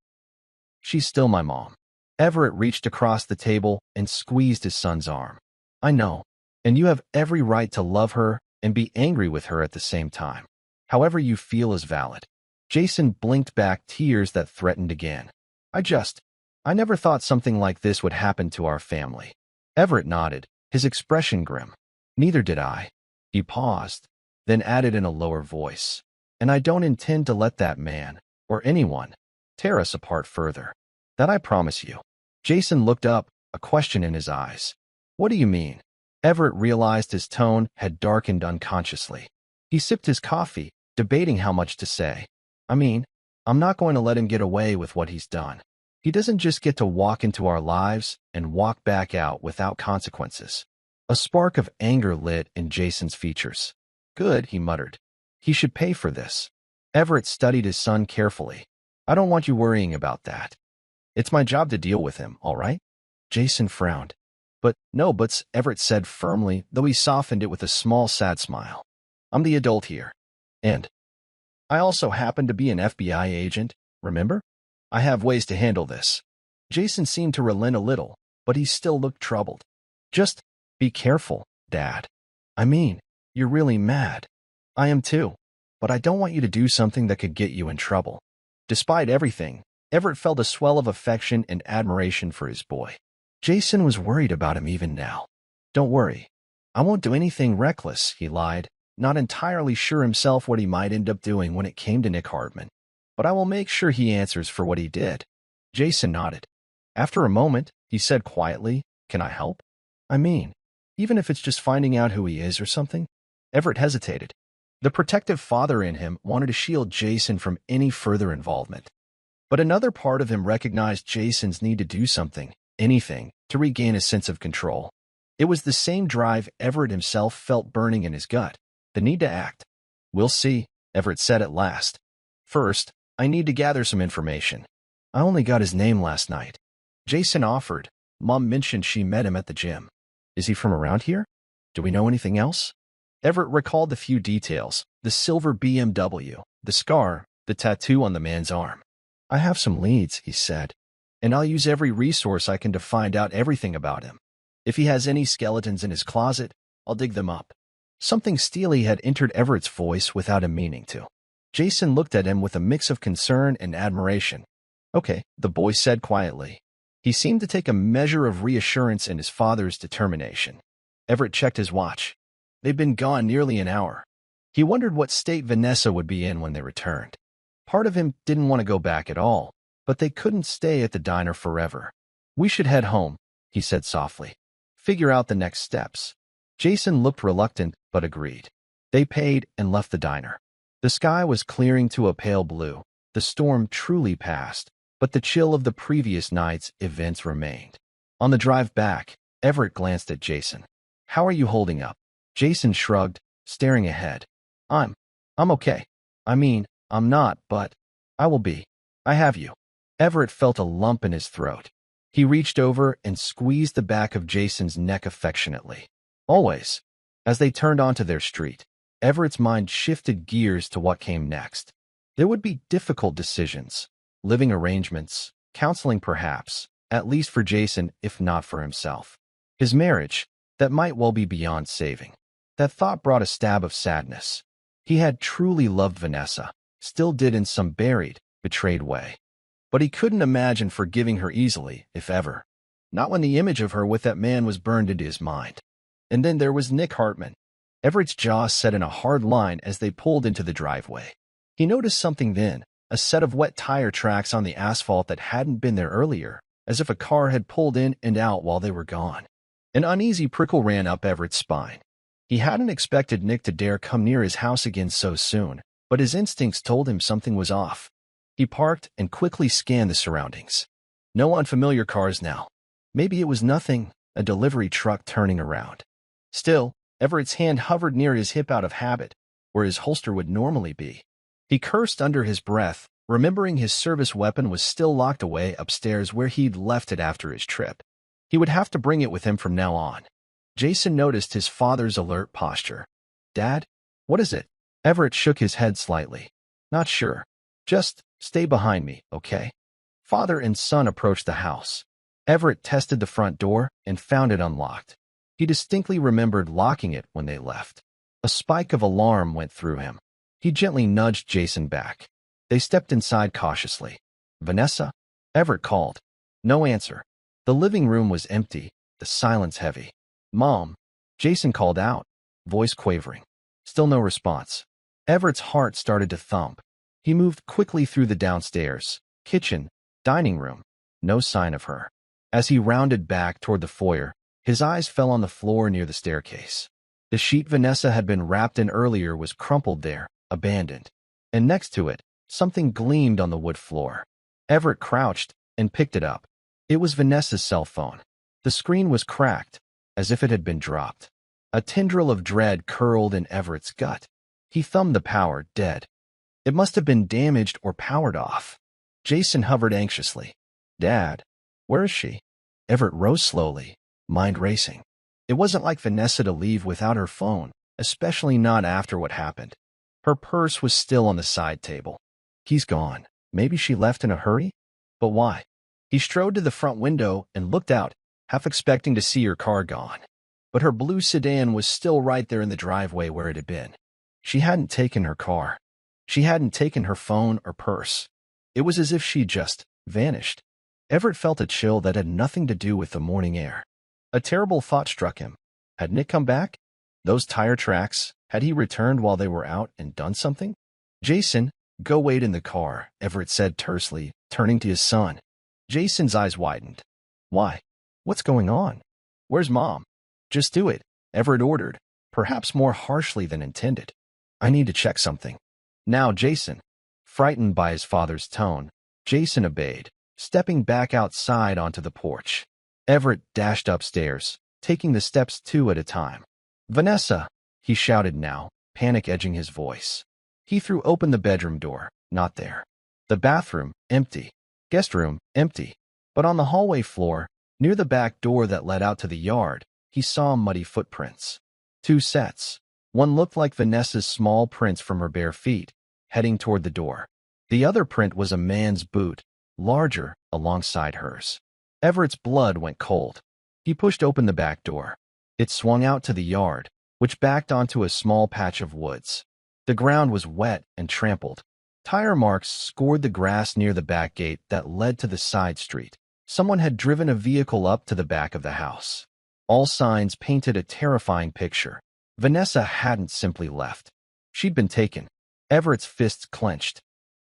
she's still my mom." Everett reached across the table and squeezed his son's arm. "I know, and you have every right to love her and be angry with her at the same time. However you feel is valid." Jason blinked back tears that threatened again. I never thought something like this would happen to our family." Everett nodded, his expression grim. "Neither did I." He paused, then added in a lower voice, "And I don't intend to let that man, or anyone, tear us apart further. That I promise you." Jason looked up, a question in his eyes. "What do you mean?" Everett realized his tone had darkened unconsciously. He sipped his coffee, debating how much to say. I mean, I'm not going to let him get away with what he's done. He doesn't just get to walk into our lives and walk back out without consequences. A spark of anger lit in Jason's features. Good, he muttered. He should pay for this. Everett studied his son carefully. I don't want you worrying about that. It's my job to deal with him, all right? Jason frowned. But no buts, Everett said firmly, though he softened it with a small, sad smile. I'm the adult here. And I also happen to be an FBI agent, remember? I have ways to handle this. Jason seemed to relent a little, but he still looked troubled. Just be careful, Dad. I mean, you're really mad. I am too, but I don't want you to do something that could get you in trouble. Despite everything, Everett felt a swell of affection and admiration for his boy. Jason was worried about him even now. Don't worry. I won't do anything reckless, he lied, not entirely sure himself what he might end up doing when it came to Nick Hartman. But I will make sure he answers for what he did. Jason nodded. After a moment, he said quietly, Can I help? I mean, even if it's just finding out who he is or something? Everett hesitated. The protective father in him wanted to shield Jason from any further involvement. But another part of him recognized Jason's need to do something, anything, to regain a sense of control. It was the same drive Everett himself felt burning in his gut, the need to act. We'll see, Everett said at last. First, I need to gather some information. I only got his name last night. Jason offered. Mom mentioned she met him at the gym. Is he from around here? Do we know anything else? Everett recalled a few details, the silver BMW, the scar, the tattoo on the man's arm. I have some leads, he said, and I'll use every resource I can to find out everything about him. If he has any skeletons in his closet, I'll dig them up. Something steely had entered Everett's voice without him meaning to. Jason looked at him with a mix of concern and admiration. Okay, the boy said quietly. He seemed to take a measure of reassurance in his father's determination. Everett checked his watch. They'd been gone nearly an hour. He wondered what state Vanessa would be in when they returned. Part of him didn't want to go back at all, but they couldn't stay at the diner forever. We should head home, he said softly. Figure out the next steps. Jason looked reluctant, but agreed. They paid and left the diner. The sky was clearing to a pale blue. The storm truly passed, but the chill of the previous night's events remained. On the drive back, Everett glanced at Jason. How are you holding up? Jason shrugged, staring ahead. I'm okay. I mean, I'm not, but I will be. I have you. Everett felt a lump in his throat. He reached over and squeezed the back of Jason's neck affectionately. Always. As they turned onto their street, Everett's mind shifted gears to what came next. There would be difficult decisions, living arrangements, counseling perhaps, at least for Jason if not for himself. His marriage, that might well be beyond saving. That thought brought a stab of sadness. He had truly loved Vanessa, still did in some buried, betrayed way. But he couldn't imagine forgiving her easily, if ever. Not when the image of her with that man was burned into his mind. And then there was Nick Hartman. Everett's jaw set in a hard line as they pulled into the driveway. He noticed something then, a set of wet tire tracks on the asphalt that hadn't been there earlier, as if a car had pulled in and out while they were gone. An uneasy prickle ran up Everett's spine. He hadn't expected Nick to dare come near his house again so soon, but his instincts told him something was off. He parked and quickly scanned the surroundings. No unfamiliar cars now. Maybe it was nothing, a delivery truck turning around. Still, Everett's hand hovered near his hip out of habit, where his holster would normally be. He cursed under his breath, remembering his service weapon was still locked away upstairs where he'd left it after his trip. He would have to bring it with him from now on. Jason noticed his father's alert posture. Dad? What is it? Everett shook his head slightly. Not sure. Just stay behind me, okay? Father and son approached the house. Everett tested the front door and found it unlocked. He distinctly remembered locking it when they left. A spike of alarm went through him. He gently nudged Jason back. They stepped inside cautiously. Vanessa? Everett called. No answer. The living room was empty, the silence heavy. Mom? Jason called out, voice quavering. Still no response. Everett's heart started to thump. He moved quickly through the downstairs, kitchen, dining room. No sign of her. As he rounded back toward the foyer, his eyes fell on the floor near the staircase. The sheet Vanessa had been wrapped in earlier was crumpled there, abandoned. And next to it, something gleamed on the wood floor. Everett crouched and picked it up. It was Vanessa's cell phone. The screen was cracked, as if it had been dropped. A tendril of dread curled in Everett's gut. He thumbed the power, dead. It must have been damaged or powered off. Jason hovered anxiously. Dad, where is she? Everett rose slowly, mind racing. It wasn't like Vanessa to leave without her phone, especially not after what happened. Her purse was still on the side table. He's gone. Maybe she left in a hurry? But why? He strode to the front window and looked out, half expecting to see her car gone. But her blue sedan was still right there in the driveway where it had been. She hadn't taken her car. She hadn't taken her phone or purse. It was as if she just vanished. Everett felt a chill that had nothing to do with the morning air. A terrible thought struck him. Had Nick come back? Those tire tracks, had he returned while they were out and done something? Jason, go wait in the car, Everett said tersely, turning to his son. Jason's eyes widened. Why? What's going on? Where's Mom? Just do it, Everett ordered, perhaps more harshly than intended. I need to check something. Now, Jason. Frightened by his father's tone, Jason obeyed, stepping back outside onto the porch. Everett dashed upstairs, taking the steps 2 at a time. Vanessa, he shouted now, panic edging his voice. He threw open the bedroom door, not there. The bathroom, empty. Guest room, empty. But on the hallway floor, near the back door that led out to the yard, he saw muddy footprints. 2 sets. One looked like Vanessa's small prints from her bare feet, heading toward the door. The other print was a man's boot, larger, alongside hers. Everett's blood went cold. He pushed open the back door. It swung out to the yard, which backed onto a small patch of woods. The ground was wet and trampled. Tire marks scored the grass near the back gate that led to the side street. Someone had driven a vehicle up to the back of the house. All signs painted a terrifying picture. Vanessa hadn't simply left. She'd been taken. Everett's fists clenched.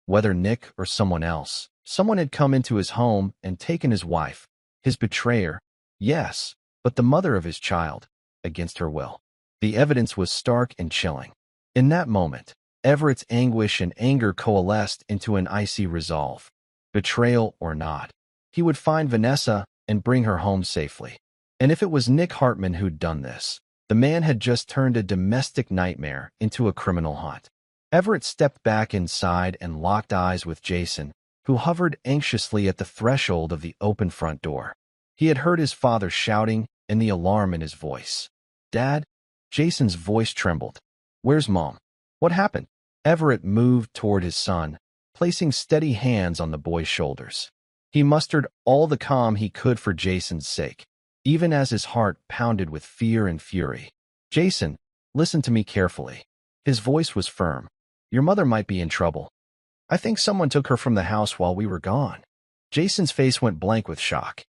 Whether Nick or someone else, someone had come into his home and taken his wife, his betrayer, yes, but the mother of his child, against her will. The evidence was stark and chilling. In that moment, Everett's anguish and anger coalesced into an icy resolve. Betrayal or not, he would find Vanessa and bring her home safely. And if it was Nick Hartman who'd done this, the man had just turned a domestic nightmare into a criminal haunt. Everett stepped back inside and locked eyes with Jason, who hovered anxiously at the threshold of the open front door. He had heard his father shouting and the alarm in his voice. Dad? Jason's voice trembled. Where's Mom? What happened? Everett moved toward his son, placing steady hands on the boy's shoulders. He mustered all the calm he could for Jason's sake, even as his heart pounded with fear and fury. Jason, listen to me carefully. His voice was firm. Your mother might be in trouble. I think someone took her from the house while we were gone. Jason's face went blank with shock.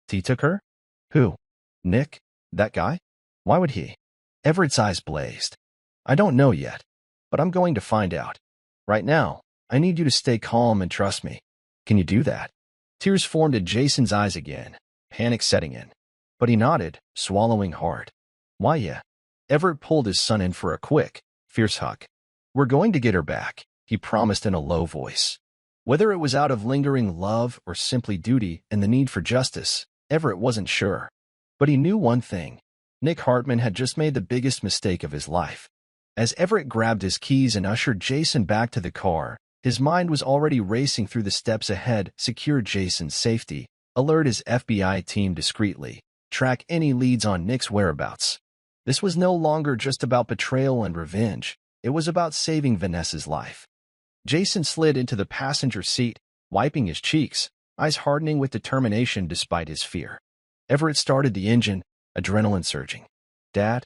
He took her? Who? Nick? That guy? Why would he? Everett's eyes blazed. I don't know yet, but I'm going to find out. Right now, I need you to stay calm and trust me. Can you do that? Tears formed in Jason's eyes again, panic setting in. But he nodded, swallowing hard. Why, yeah. Everett pulled his son in for a quick, fierce hug. We're going to get her back, he promised in a low voice. Whether it was out of lingering love or simply duty and the need for justice, Everett wasn't sure. But he knew one thing. Nick Hartman had just made the biggest mistake of his life. As Everett grabbed his keys and ushered Jason back to the car, his mind was already racing through the steps ahead, secure Jason's safety, alert his FBI team discreetly, track any leads on Nick's whereabouts. This was no longer just about betrayal and revenge. It was about saving Vanessa's life. Jason slid into the passenger seat, wiping his cheeks, eyes hardening with determination despite his fear. Everett started the engine, adrenaline surging. Dad?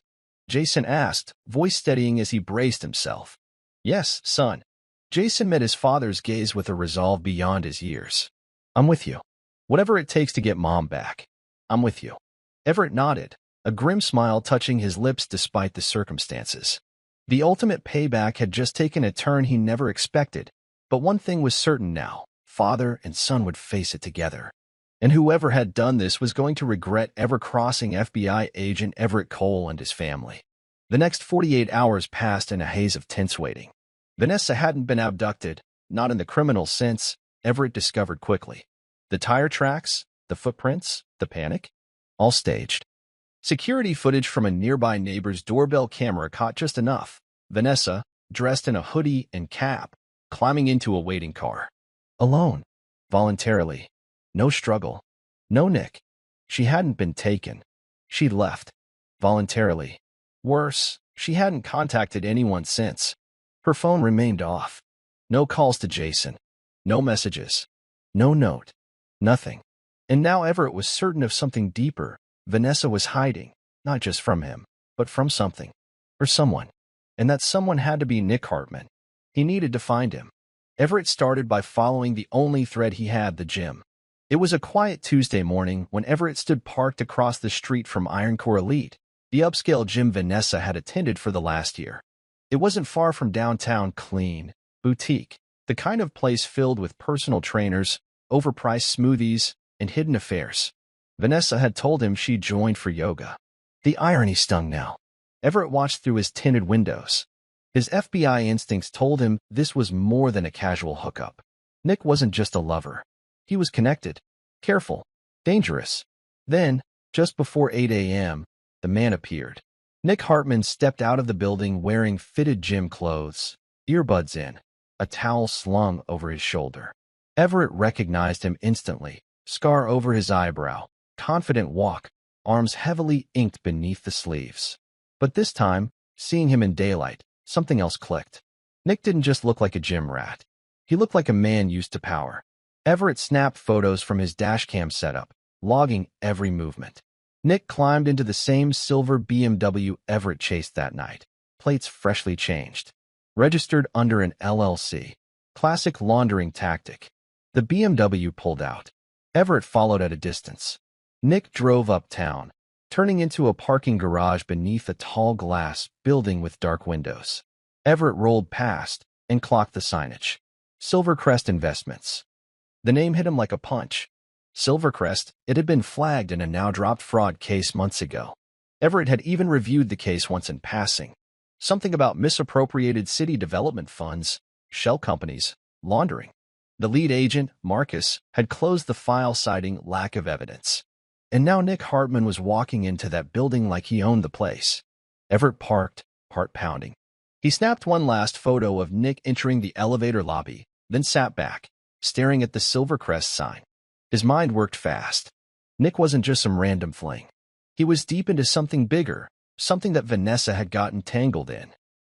Jason asked, voice steadying as he braced himself. Yes, son. Jason met his father's gaze with a resolve beyond his years. I'm with you. Whatever it takes to get Mom back. I'm with you. Everett nodded, a grim smile touching his lips despite the circumstances. The ultimate payback had just taken a turn he never expected, but one thing was certain now. Father and son would face it together. And whoever had done this was going to regret ever crossing FBI agent Everett Cole and his family. The next 48 hours passed in a haze of tense waiting. Vanessa hadn't been abducted, not in the criminal sense, Everett discovered quickly. The tire tracks, the footprints, the panic, all staged. Security footage from a nearby neighbor's doorbell camera caught just enough. Vanessa, dressed in a hoodie and cap, climbing into a waiting car. Alone. Voluntarily. No struggle. No Nick. She hadn't been taken. She'd left. Voluntarily. Worse, she hadn't contacted anyone since. Her phone remained off. No calls to Jason. No messages. No note. Nothing. And now Everett was certain of something deeper. Vanessa was hiding, not just from him, but from something. Or someone. And that someone had to be Nick Hartman. He needed to find him. Everett started by following the only thread he had, the gym. It was a quiet Tuesday morning when Everett stood parked across the street from Ironcore Elite, the upscale gym Vanessa had attended for the last year. It wasn't far from downtown, clean, boutique, the kind of place filled with personal trainers, overpriced smoothies, and hidden affairs. Vanessa had told him she joined for yoga. The irony stung now. Everett watched through his tinted windows. His FBI instincts told him this was more than a casual hookup. Nick wasn't just a lover. He was connected, careful, dangerous. Then, just before 8 a.m., the man appeared. Nick Hartman stepped out of the building wearing fitted gym clothes, earbuds in, a towel slung over his shoulder. Everett recognized him instantly, scar over his eyebrow, confident walk, arms heavily inked beneath the sleeves. But this time, seeing him in daylight, something else clicked. Nick didn't just look like a gym rat. He looked like a man used to power. Everett snapped photos from his dashcam setup, logging every movement. Nick climbed into the same silver BMW Everett chased that night, plates freshly changed. Registered under an LLC. Classic laundering tactic. The BMW pulled out. Everett followed at a distance. Nick drove uptown, turning into a parking garage beneath a tall glass building with dark windows. Everett rolled past and clocked the signage. Silvercrest Investments. The name hit him like a punch. Silvercrest, it had been flagged in a now-dropped fraud case months ago. Everett had even reviewed the case once in passing. Something about misappropriated city development funds, shell companies, laundering. The lead agent, Marcus, had closed the file citing lack of evidence. And now Nick Hartman was walking into that building like he owned the place. Everett parked, heart pounding. He snapped one last photo of Nick entering the elevator lobby, then sat back, staring at the Silvercrest sign. His mind worked fast. Nick wasn't just some random fling. He was deep into something bigger, something that Vanessa had gotten tangled in.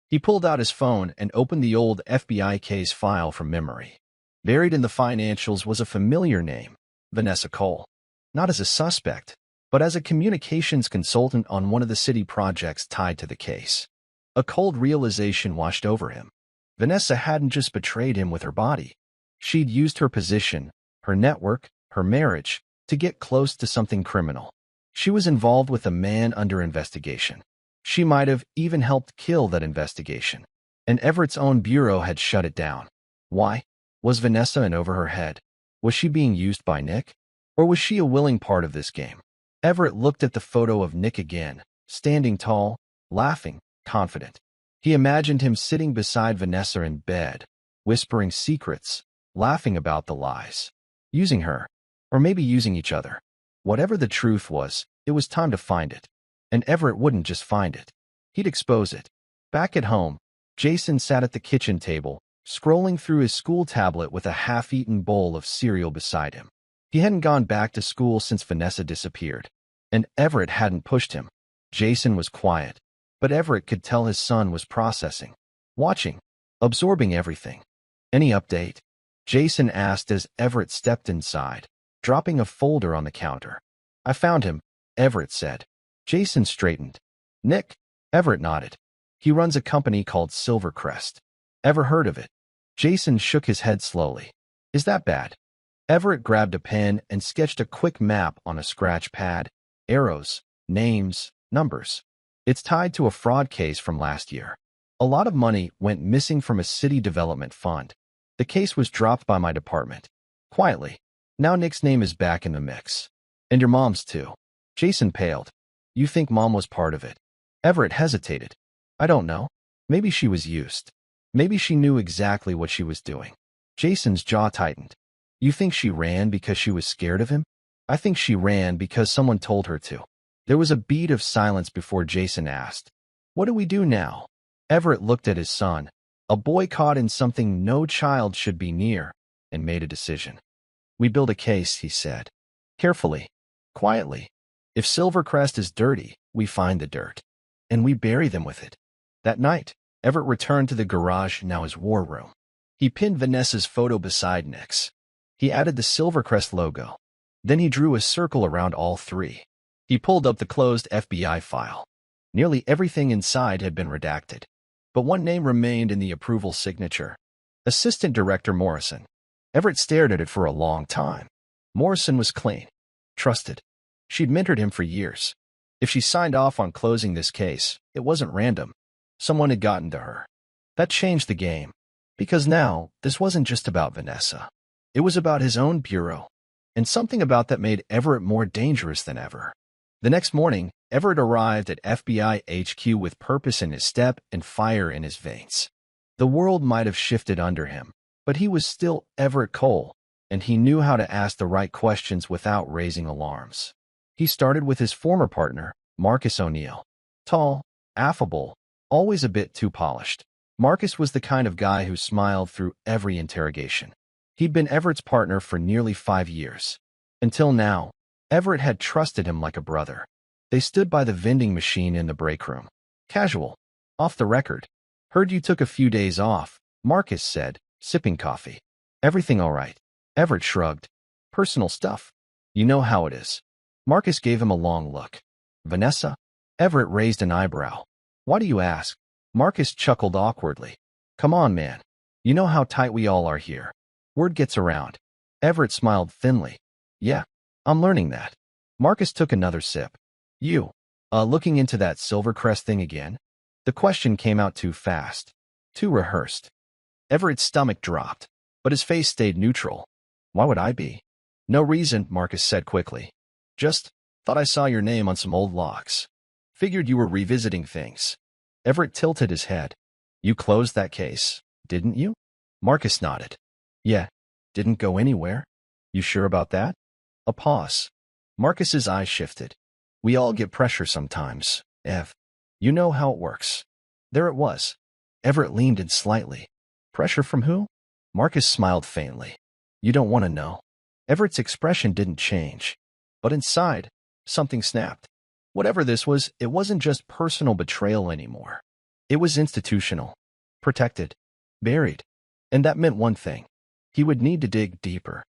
He pulled out his phone and opened the old FBI case file from memory. Buried in the financials was a familiar name, Vanessa Cole. Not as a suspect, but as a communications consultant on one of the city projects tied to the case. A cold realization washed over him. Vanessa hadn't just betrayed him with her body. She'd used her position, her network, her marriage, to get close to something criminal. She was involved with a man under investigation. She might have even helped kill that investigation. And Everett's own bureau had shut it down. Why? Was Vanessa in over her head? Was she being used by Nick? Or was she a willing part of this game? Everett looked at the photo of Nick again, standing tall, laughing, confident. He imagined him sitting beside Vanessa in bed, whispering secrets, laughing about the lies. Using her. Or maybe using each other. Whatever the truth was, it was time to find it. And Everett wouldn't just find it. He'd expose it. Back at home, Jason sat at the kitchen table, scrolling through his school tablet with a half-eaten bowl of cereal beside him. He hadn't gone back to school since Vanessa disappeared. And Everett hadn't pushed him. Jason was quiet. But Everett could tell his son was processing. Watching. Absorbing everything. Any update? Jason asked as Everett stepped inside, dropping a folder on the counter. I found him, Everett said. Jason straightened. Nick? Everett nodded. He runs a company called Silvercrest. Ever heard of it? Jason shook his head slowly. Is that bad? Everett grabbed a pen and sketched a quick map on a scratch pad. Arrows, names, numbers. It's tied to a fraud case from last year. A lot of money went missing from a city development fund. The case was dropped by my department. Quietly. Now Nick's name is back in the mix. And your mom's too. Jason paled. You think Mom was part of it? Everett hesitated. I don't know. Maybe she was used. Maybe she knew exactly what she was doing. Jason's jaw tightened. You think she ran because she was scared of him? I think she ran because someone told her to. There was a beat of silence before Jason asked, "What do we do now?" Everett looked at his son, a boy caught in something no child should be near, and made a decision. "We build a case," he said. "Carefully, quietly. If Silvercrest is dirty, we find the dirt. And we bury them with it." That night, Everett returned to the garage, now his war room. He pinned Vanessa's photo beside Nick's. He added the Silvercrest logo. Then he drew a circle around all three. He pulled up the closed FBI file. Nearly everything inside had been redacted. But one name remained in the approval signature. Assistant Director Morrison. Everett stared at it for a long time. Morrison was clean. Trusted. She'd mentored him for years. If she signed off on closing this case, it wasn't random. Someone had gotten to her. That changed the game. Because now, this wasn't just about Vanessa. It was about his own bureau. And something about that made Everett more dangerous than ever. The next morning, Everett arrived at FBI HQ with purpose in his step and fire in his veins. The world might have shifted under him, but he was still Everett Cole, and he knew how to ask the right questions without raising alarms. He started with his former partner, Marcus O'Neill. Tall, affable, always a bit too polished. Marcus was the kind of guy who smiled through every interrogation. He'd been Everett's partner for nearly 5 years. Until now, Everett had trusted him like a brother. They stood by the vending machine in the break room. Casual. Off the record. "Heard you took a few days off," Marcus said, sipping coffee. "Everything all right?" Everett shrugged. "Personal stuff. You know how it is." Marcus gave him a long look. "Vanessa?" Everett raised an eyebrow. "Why do you ask?" Marcus chuckled awkwardly. "Come on, man. You know how tight we all are here. Word gets around." Everett smiled thinly. "Yeah, I'm learning that." Marcus took another sip. "You, looking into that Silvercrest thing again?" The question came out too fast. Too rehearsed. Everett's stomach dropped, but his face stayed neutral. "Why would I be?" "No reason," Marcus said quickly. "Just thought I saw your name on some old logs. Figured you were revisiting things." Everett tilted his head. "You closed that case, didn't you?" Marcus nodded. "Yeah. Didn't go anywhere." "You sure about that?" A pause. Marcus's eyes shifted. "We all get pressure sometimes, Ev. You know how it works." There it was. Everett leaned in slightly. "Pressure from who?" Marcus smiled faintly. "You don't want to know." Everett's expression didn't change. But inside, something snapped. Whatever this was, it wasn't just personal betrayal anymore. It was institutional. Protected. Buried. And that meant one thing. He would need to dig deeper.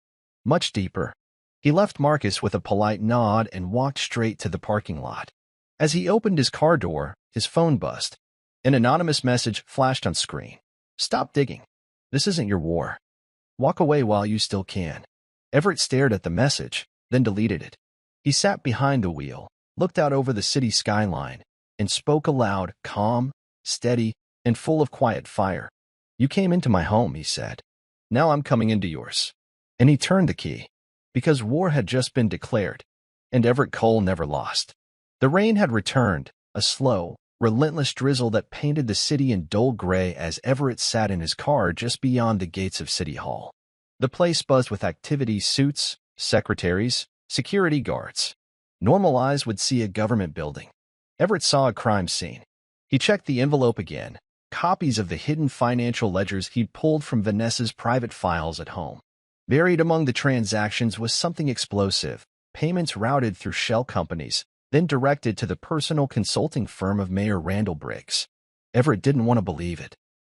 Much deeper. He left Marcus with a polite nod and walked straight to the parking lot. As he opened his car door, his phone buzzed. An anonymous message flashed on screen. "Stop digging. This isn't your war. Walk away while you still can." Everett stared at the message, then deleted it. He sat behind the wheel, looked out over the city skyline, and spoke aloud, calm, steady, and full of quiet fire. "You came into my home," he said. "Now I'm coming into yours." And he turned the key. Because war had just been declared, and Everett Cole never lost. The rain had returned, a slow, relentless drizzle that painted the city in dull gray as Everett sat in his car just beyond the gates of City Hall. The place buzzed with activity: suits, secretaries, security guards. Normal eyes would see a government building. Everett saw a crime scene. He checked the envelope again, copies of the hidden financial ledgers he'd pulled from Vanessa's private files at home. Buried among the transactions was something explosive: payments routed through shell companies, then directed to the personal consulting firm of Mayor Randall Briggs. Everett didn't want to believe it.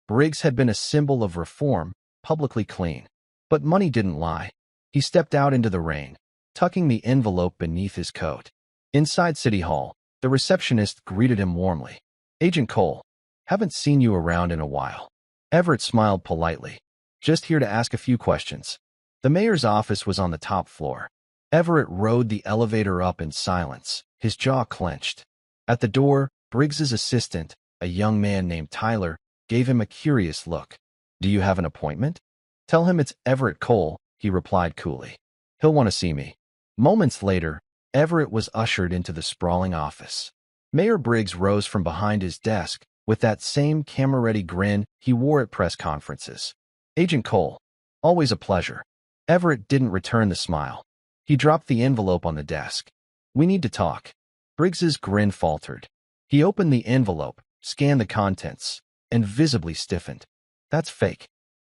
Briggs had been a symbol of reform, publicly clean. But money didn't lie. He stepped out into the rain, tucking the envelope beneath his coat. Inside City Hall, the receptionist greeted him warmly. "Agent Cole, haven't seen you around in a while." Everett smiled politely. "Just here to ask a few questions." The mayor's office was on the top floor. Everett rode the elevator up in silence, his jaw clenched. At the door, Briggs's assistant, a young man named Tyler, gave him a curious look. "Do you have an appointment?" "Tell him it's Everett Cole," he replied coolly. "He'll want to see me." Moments later, Everett was ushered into the sprawling office. Mayor Briggs rose from behind his desk, with that same camera-ready grin he wore at press conferences. "Agent Cole, always a pleasure." Everett didn't return the smile. He dropped the envelope on the desk. "We need to talk." Briggs's grin faltered. He opened the envelope, scanned the contents, and visibly stiffened. "That's fake.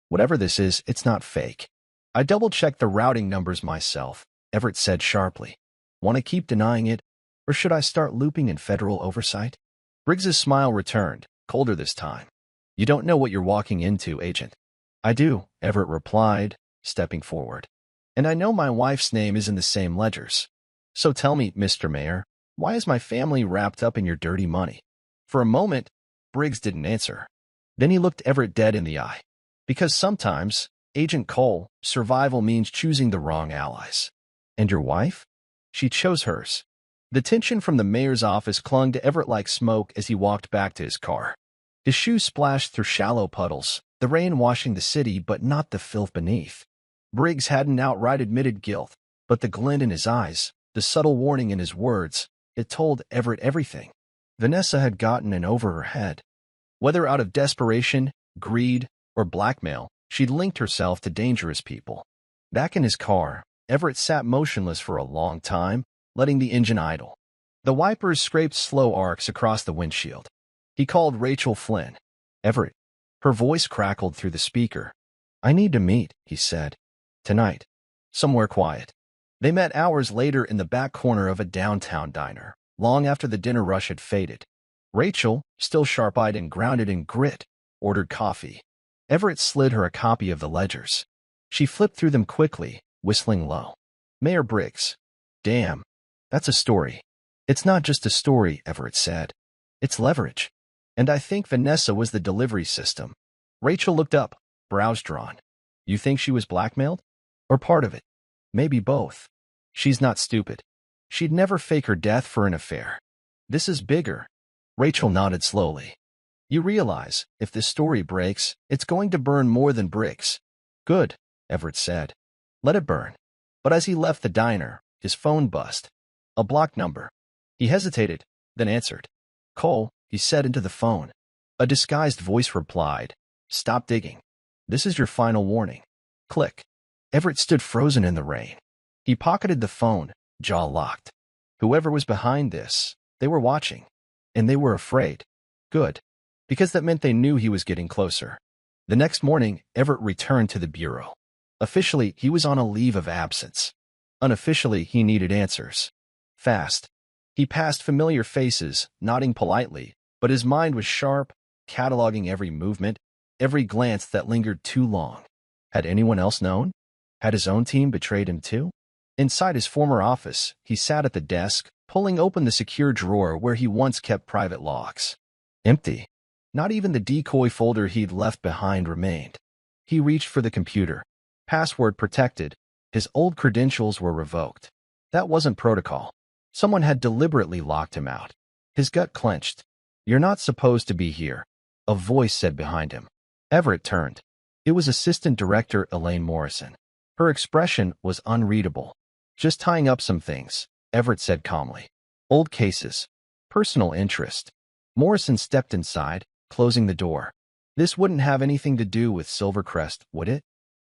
Whatever this is, it's not fake." "I double-checked the routing numbers myself," Everett said sharply. "Want to keep denying it, or should I start looping in federal oversight?" Briggs's smile returned, colder this time. "You don't know what you're walking into, Agent." "I do," Everett replied, stepping forward. "And I know my wife's name is in the same ledgers. So tell me, Mr. Mayor, why is my family wrapped up in your dirty money?" For a moment, Briggs didn't answer. Then he looked Everett dead in the eye. "Because sometimes, Agent Cole, survival means choosing the wrong allies." "And your wife?" "She chose hers." The tension from the mayor's office clung to Everett like smoke as he walked back to his car. His shoes splashed through shallow puddles, the rain washing the city but not the filth beneath. Briggs hadn't outright admitted guilt, but the glint in his eyes, the subtle warning in his words, it told Everett everything. Vanessa had gotten in over her head. Whether out of desperation, greed, or blackmail, she'd linked herself to dangerous people. Back in his car, Everett sat motionless for a long time, letting the engine idle. The wipers scraped slow arcs across the windshield. He called Rachel Flynn. "Everett." Her voice crackled through the speaker. "I need to meet," he said. "Tonight. Somewhere quiet." They met hours later in the back corner of a downtown diner, long after the dinner rush had faded. Rachel, still sharp-eyed and grounded in grit, ordered coffee. Everett slid her a copy of the ledgers. She flipped through them quickly, whistling low. "Mayor Briggs. Damn. That's a story." "It's not just a story," Everett said. "It's leverage. And I think Vanessa was the delivery system." Rachel looked up, brows drawn. "You think she was blackmailed? Or part of it?" "Maybe both. She's not stupid. She'd never fake her death for an affair." "This is bigger." Rachel nodded slowly. "You realize, if this story breaks, it's going to burn more than Briggs." "Good," Everett said. "Let it burn." But as he left the diner, his phone buzzed. A blocked number. He hesitated, then answered. "Cole," he said into the phone. A disguised voice replied, "Stop digging. This is your final warning." Click. Everett stood frozen in the rain. He pocketed the phone, jaw locked. Whoever was behind this, they were watching. And they were afraid. Good. Because that meant they knew he was getting closer. The next morning, Everett returned to the bureau. Officially, he was on a leave of absence. Unofficially, he needed answers. Fast. He passed familiar faces, nodding politely, but his mind was sharp, cataloging every movement, every glance that lingered too long. Had anyone else known? Had his own team betrayed him too? Inside his former office, he sat at the desk, pulling open the secure drawer where he once kept private logs. Empty. Not even the decoy folder he'd left behind remained. He reached for the computer. Password protected. His old credentials were revoked. That wasn't protocol. Someone had deliberately locked him out. His gut clenched. "You're not supposed to be here," a voice said behind him. Everett turned. It was Assistant Director Elaine Morrison. Her expression was unreadable. "Just tying up some things," Everett said calmly. "Old cases. Personal interest." Morrison stepped inside, closing the door. "This wouldn't have anything to do with Silvercrest, would it?"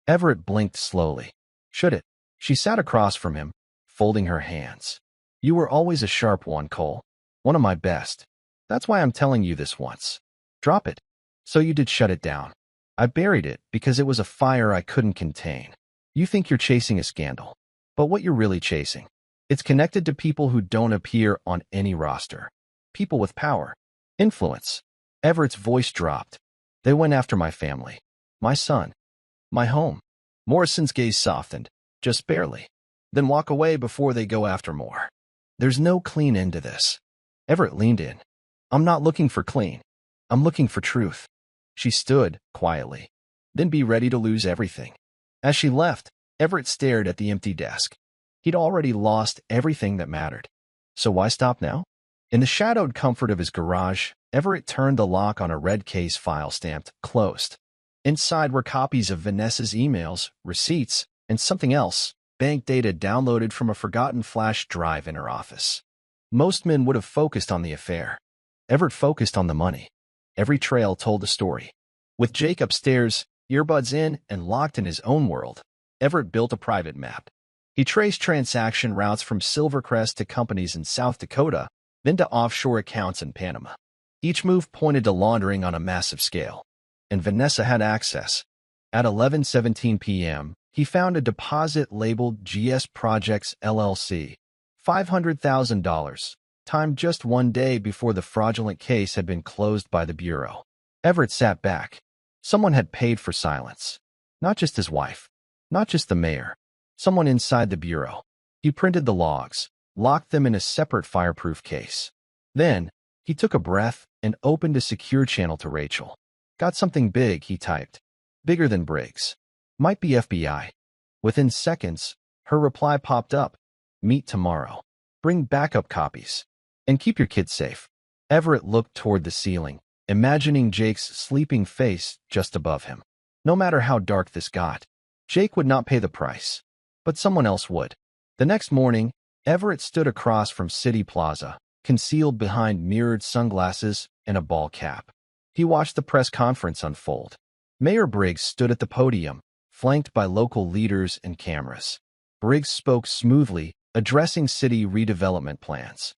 Everett blinked slowly. "Should it?" She sat across from him, folding her hands. "You were always a sharp one, Cole. One of my best. That's why I'm telling you this once. Drop it." "So you did shut it down." "I buried it because it was a fire I couldn't contain." "You think you're chasing a scandal. But what you're really chasing, it's connected to people who don't appear on any roster. People with power. Influence." Everett's voice dropped. "They went after my family. My son. My home." Morrison's gaze softened, just barely. "Then walk away before they go after more. There's no clean end to this." Everett leaned in. "I'm not looking for clean. I'm looking for truth." She stood, quietly. "Then be ready to lose everything." As she left, Everett stared at the empty desk. He'd already lost everything that mattered. So why stop now? In the shadowed comfort of his garage, Everett turned the lock on a red case file stamped "Closed." Inside were copies of Vanessa's emails, receipts, and something else, bank data downloaded from a forgotten flash drive in her office. Most men would have focused on the affair. Everett focused on the money. Every trail told a story. With Jake upstairs, earbuds in and locked in his own world, Everett built a private map. He traced transaction routes from Silvercrest to companies in South Dakota, then to offshore accounts in Panama. Each move pointed to laundering on a massive scale, and Vanessa had access. At 11:17 p.m., he found a deposit labeled GS Projects LLC, $500,000, timed just one day before the fraudulent case had been closed by the Bureau. Everett sat back. Someone had paid for silence. Not just his wife, not just the mayor. Someone inside the Bureau. He printed the logs, locked them in a separate fireproof case. Then, he took a breath and opened a secure channel to Rachel. Got something big, he typed. Bigger than Briggs. Might be FBI. Within seconds, her reply popped up. Meet tomorrow. Bring backup copies. And keep your kids safe. Everett looked toward the ceiling, imagining Jake's sleeping face just above him. No matter how dark this got, Jake would not pay the price. But someone else would. The next morning, Everett stood across from City Plaza, concealed behind mirrored sunglasses and a ball cap. He watched the press conference unfold. Mayor Briggs stood at the podium, flanked by local leaders and cameras. Briggs spoke smoothly, addressing city redevelopment plans.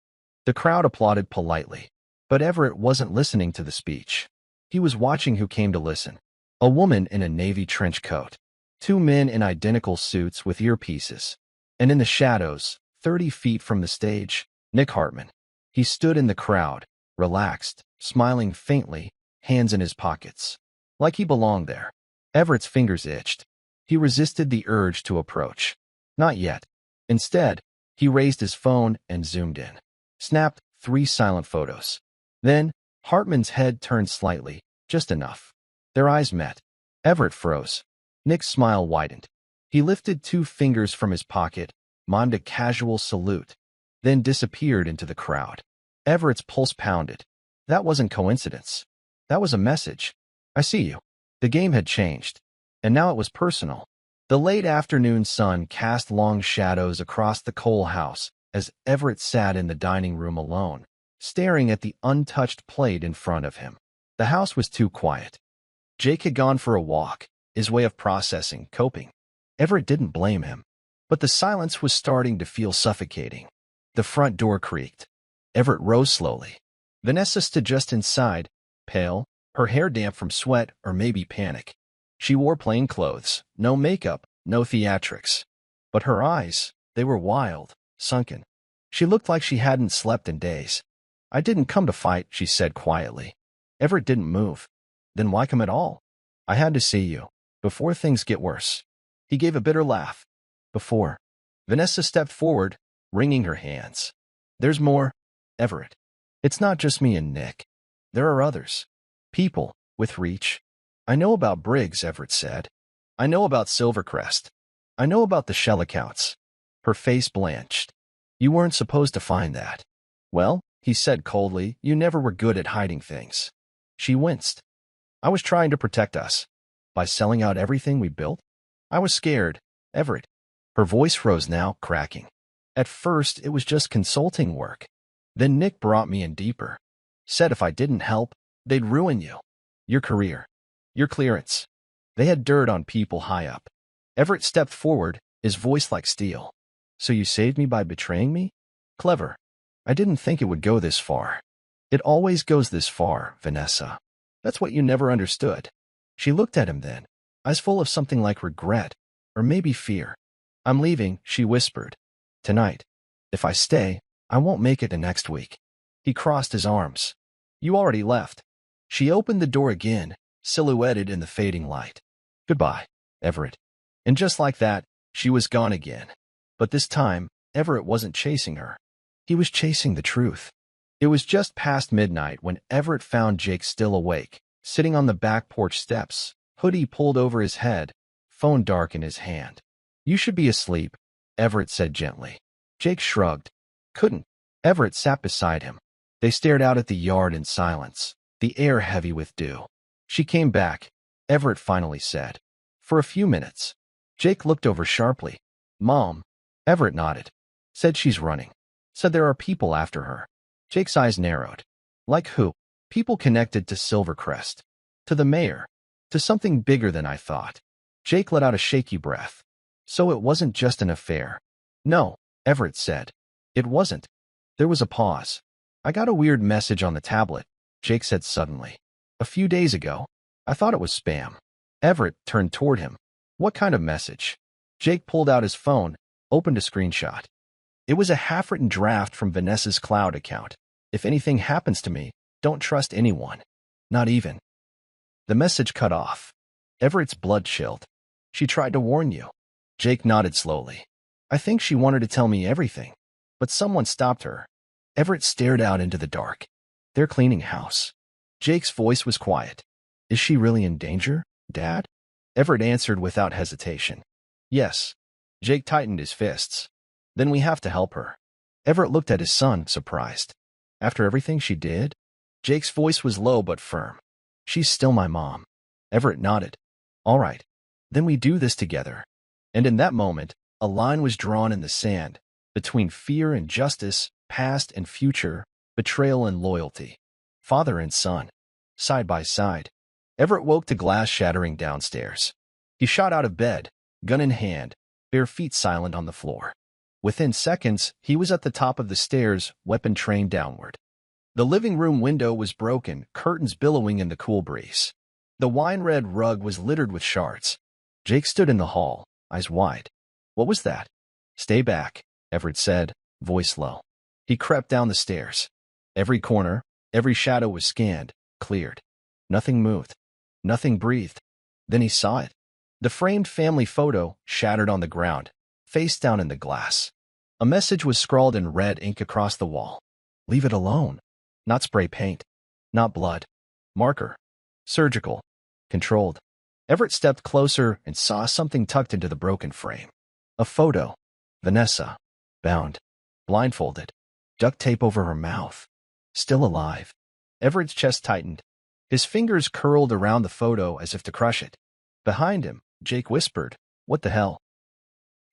The crowd applauded politely, but Everett wasn't listening to the speech. He was watching who came to listen. A woman in a navy trench coat. Two men in identical suits with earpieces. And in the shadows, 30 feet from the stage, Nick Hartman. He stood in the crowd, relaxed, smiling faintly, hands in his pockets. Like he belonged there. Everett's fingers itched. He resisted the urge to approach. Not yet. Instead, he raised his phone and zoomed in. Snapped 3 silent photos. Then, Hartman's head turned slightly, just enough. Their eyes met. Everett froze. Nick's smile widened. He lifted 2 fingers from his pocket, mimed a casual salute, then disappeared into the crowd. Everett's pulse pounded. That wasn't coincidence. That was a message. I see you. The game had changed. And now it was personal. The late afternoon sun cast long shadows across the Cole house as Everett sat in the dining room alone, staring at the untouched plate in front of him. The house was too quiet. Jake had gone for a walk, his way of processing, coping. Everett didn't blame him. But the silence was starting to feel suffocating. The front door creaked. Everett rose slowly. Vanessa stood just inside, pale, her hair damp from sweat or maybe panic. She wore plain clothes, no makeup, no theatrics. But her eyes, they were wild, sunken. She looked like she hadn't slept in days. I didn't come to fight, she said quietly. Everett didn't move. Then why come at all? I had to see you. Before things get worse. He gave a bitter laugh. Before. Vanessa stepped forward, wringing her hands. There's more, Everett. It's not just me and Nick. There are others. People, with reach. I know about Briggs, Everett said. I know about Silvercrest. I know about the shell accounts. Her face blanched. You weren't supposed to find that. Well, he said coldly, you never were good at hiding things. She winced. I was trying to protect us. By selling out everything we built? I was scared, Everett. Her voice rose now, cracking. At first, it was just consulting work. Then Nick brought me in deeper. Said if I didn't help, they'd ruin you. Your career. Your clearance. They had dirt on people high up. Everett stepped forward, his voice like steel. So you saved me by betraying me? Clever. I didn't think it would go this far. It always goes this far, Vanessa. That's what you never understood. She looked at him then, eyes full of something like regret, or maybe fear. I'm leaving, she whispered. Tonight. If I stay, I won't make it to next week. He crossed his arms. You already left. She opened the door again, silhouetted in the fading light. Goodbye, Everett. And just like that, she was gone again. But this time, Everett wasn't chasing her. He was chasing the truth. It was just past midnight when Everett found Jake still awake, sitting on the back porch steps, hoodie pulled over his head, phone dark in his hand. You should be asleep, Everett said gently. Jake shrugged. Couldn't. Everett sat beside him. They stared out at the yard in silence, the air heavy with dew. She came back, Everett finally said. For a few minutes. Jake looked over sharply. Mom. Everett nodded. Said she's running. Said there are people after her. Jake's eyes narrowed. Like who? People connected to Silvercrest, to the mayor, to something bigger than I thought. Jake let out a shaky breath. So it wasn't just an affair. No, Everett said. It wasn't. There was a pause. I got a weird message on the tablet, Jake said suddenly. A few days ago. I thought it was spam. Everett turned toward him. What kind of message? Jake pulled out his phone, opened a screenshot. It was a half-written draft from Vanessa's cloud account. If anything happens to me, don't trust anyone. Not even. The message cut off. Everett's blood chilled. She tried to warn you. Jake nodded slowly. I think she wanted to tell me everything. But someone stopped her. Everett stared out into the dark. They're cleaning house. Jake's voice was quiet. Is she really in danger, Dad? Everett answered without hesitation. Yes. Jake tightened his fists. Then we have to help her. Everett looked at his son, surprised. After everything she did? Jake's voice was low but firm. She's still my mom. Everett nodded. All right. Then we do this together. And in that moment, a line was drawn in the sand, between fear and justice, past and future, betrayal and loyalty. Father and son, side by side. Everett woke to glass shattering downstairs. He shot out of bed, gun in hand, bare feet silent on the floor. Within seconds, he was at the top of the stairs, weapon trained downward. The living room window was broken, curtains billowing in the cool breeze. The wine-red rug was littered with shards. Jake stood in the hall, eyes wide. What was that? Stay back, Everett said, voice low. He crept down the stairs. Every corner, every shadow was scanned, cleared. Nothing moved. Nothing breathed. Then he saw it. The framed family photo shattered on the ground, face down in the glass. A message was scrawled in red ink across the wall. Leave it alone. Not spray paint. Not blood. Marker. Surgical. Controlled. Everett stepped closer and saw something tucked into the broken frame. A photo. Vanessa. Bound. Blindfolded. Duct tape over her mouth. Still alive. Everett's chest tightened. His fingers curled around the photo as if to crush it. Behind him, Jake whispered, What the hell?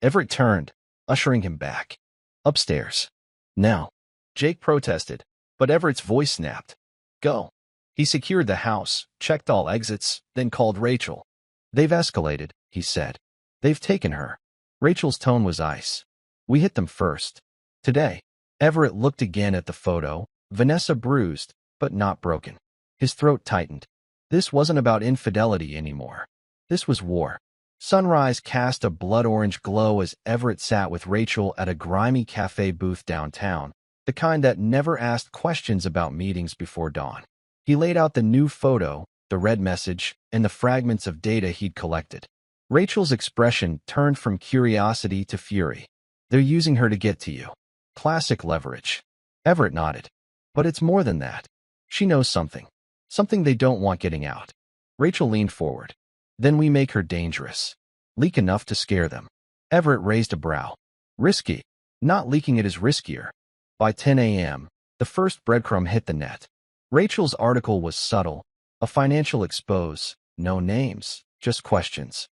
Everett turned, ushering him back. Upstairs. Now. Jake protested, but Everett's voice snapped. Go. He secured the house, checked all exits, then called Rachel. They've escalated, he said. They've taken her. Rachel's tone was ice. We hit them first. Today. Everett looked again at the photo, Vanessa bruised, but not broken. His throat tightened. This wasn't about infidelity anymore. This was war. Sunrise cast a blood-orange glow as Everett sat with Rachel at a grimy cafe booth downtown, the kind that never asked questions about meetings before dawn. He laid out the new photo, the red message, and the fragments of data he'd collected. Rachel's expression turned from curiosity to fury. They're using her to get to you. Classic leverage. Everett nodded. But it's more than that. She knows something. Something they don't want getting out. Rachel leaned forward. Then we make her dangerous. Leak enough to scare them. Everett raised a brow. Risky. Not leaking it is riskier. By 10 a.m., the first breadcrumb hit the net. Rachel's article was subtle, a financial expose, no names, just questions.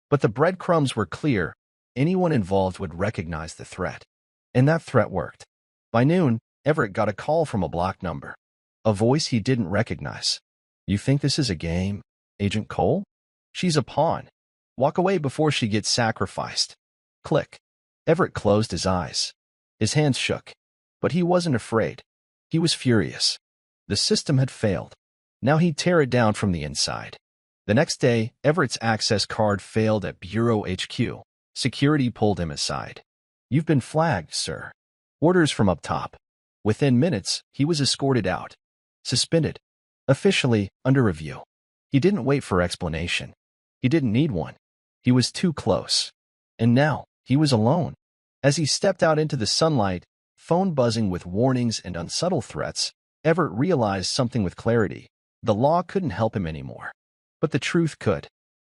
But the breadcrumbs were clear. Anyone involved would recognize the threat. And that threat worked. By noon, Everett got a call from a blocked number. A voice he didn't recognize. You think this is a game, Agent Cole? She's a pawn. Walk away before she gets sacrificed. Click. Everett closed his eyes. His hands shook. But he wasn't afraid. He was furious. The system had failed. Now he'd tear it down from the inside. The next day, Everett's access card failed at Bureau HQ. Security pulled him aside. You've been flagged, sir. Orders from up top. Within minutes, he was escorted out. Suspended. Officially, under review. He didn't wait for explanation. He didn't need one. He was too close. And now, he was alone. As he stepped out into the sunlight, phone buzzing with warnings and unsubtle threats, Everett realized something with clarity. The law couldn't help him anymore. But the truth could.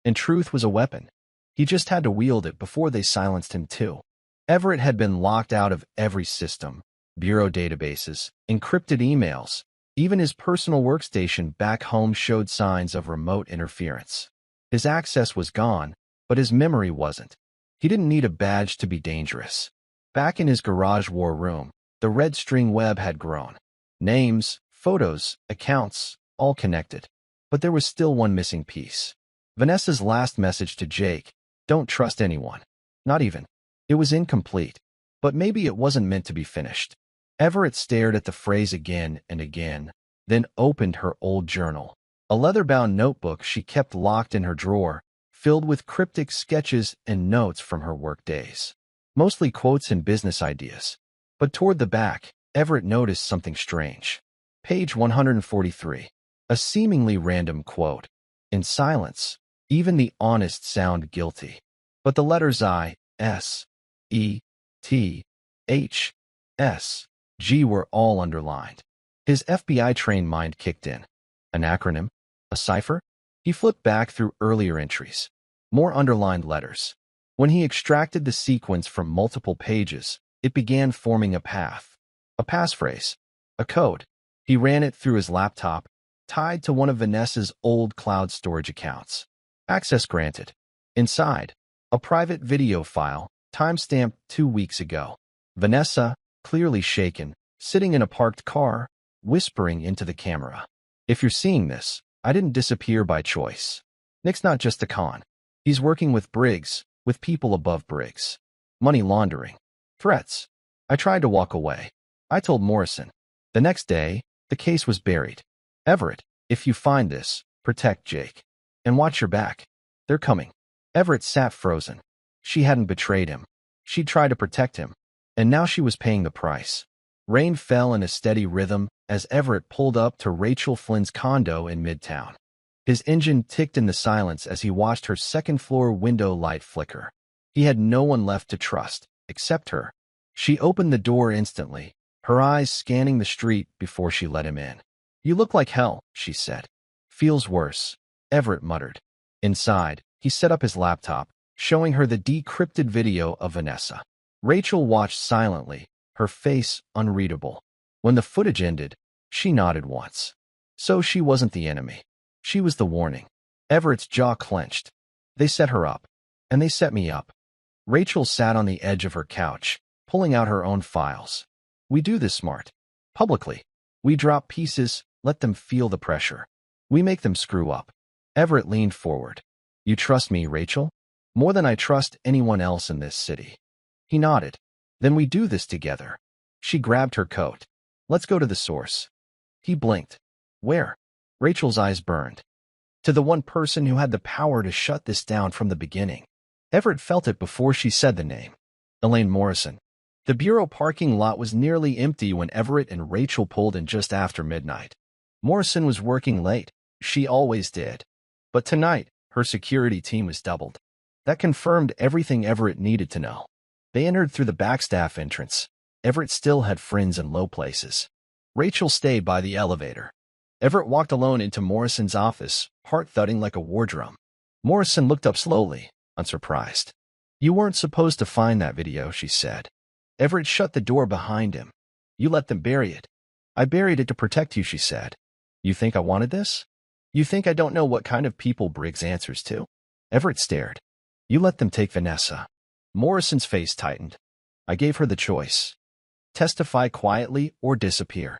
And truth was a weapon. He just had to wield it before they silenced him too. Everett had been locked out of every system. Bureau databases, encrypted emails. Even his personal workstation back home showed signs of remote interference. His access was gone, but his memory wasn't. He didn't need a badge to be dangerous. Back in his garage war room, the red string web had grown. Names, Photos, accounts, all connected. But there was still one missing piece. Vanessa's last message to Jake: "Don't trust anyone." Not even. It was incomplete. But maybe it wasn't meant to be finished. Everett stared at the phrase again and again, then opened her old journal. A leather-bound notebook she kept locked in her drawer, filled with cryptic sketches and notes from her work days. Mostly quotes and business ideas. But toward the back, Everett noticed something strange. Page 143. A seemingly random quote. In silence, even the honest sound guilty. But the letters I, S, E, T, H, S, G were all underlined. His FBI-trained mind kicked in. An acronym? A cipher? He flipped back through earlier entries. More underlined letters. When he extracted the sequence from multiple pages, it began forming a path. A passphrase. A code. He ran it through his laptop, tied to one of Vanessa's old cloud storage accounts. Access granted. Inside, a private video file, timestamped 2 weeks ago. Vanessa, clearly shaken, sitting in a parked car, whispering into the camera. "If you're seeing this, I didn't disappear by choice. Nick's not just a con. He's working with Briggs, with people above Briggs. Money laundering. Threats. I tried to walk away. I told Morrison. The next day, the case was buried. Everett, if you find this, protect Jake. And watch your back. They're coming." Everett sat frozen. She hadn't betrayed him. She'd tried to protect him. And now she was paying the price. Rain fell in a steady rhythm as Everett pulled up to Rachel Flynn's condo in Midtown. His engine ticked in the silence as he watched her second-floor window light flicker. He had no one left to trust, except her. She opened the door instantly, her eyes scanning the street before she let him in. "You look like hell," she said. "Feels worse," Everett muttered. Inside, he set up his laptop, showing her the decrypted video of Vanessa. Rachel watched silently, her face unreadable. When the footage ended, she nodded once. So she wasn't the enemy. She was the warning. Everett's jaw clenched. "They set her up. And they set me up." Rachel sat on the edge of her couch, pulling out her own files. "We do this smart. Publicly. We drop pieces, let them feel the pressure. We make them screw up." Everett leaned forward. "You trust me, Rachel? More than I trust anyone else in this city." He nodded. "Then we do this together." She grabbed her coat. "Let's go to the source." He blinked. "Where?" Rachel's eyes burned. "To the one person who had the power to shut this down from the beginning." Everett felt it before she said the name. Elaine Morrison. The bureau parking lot was nearly empty when Everett and Rachel pulled in just after midnight. Morrison was working late. She always did. But tonight, her security team was doubled. That confirmed everything Everett needed to know. They entered through the backstaff entrance. Everett still had friends in low places. Rachel stayed by the elevator. Everett walked alone into Morrison's office, heart thudding like a war drum. Morrison looked up slowly, unsurprised. "You weren't supposed to find that video," she said. Everett shut the door behind him. "You let them bury it." "I buried it to protect you," she said. "You think I wanted this? You think I don't know what kind of people Briggs answers to?" Everett stared. "You let them take Vanessa." Morrison's face tightened. "I gave her the choice. Testify quietly or disappear.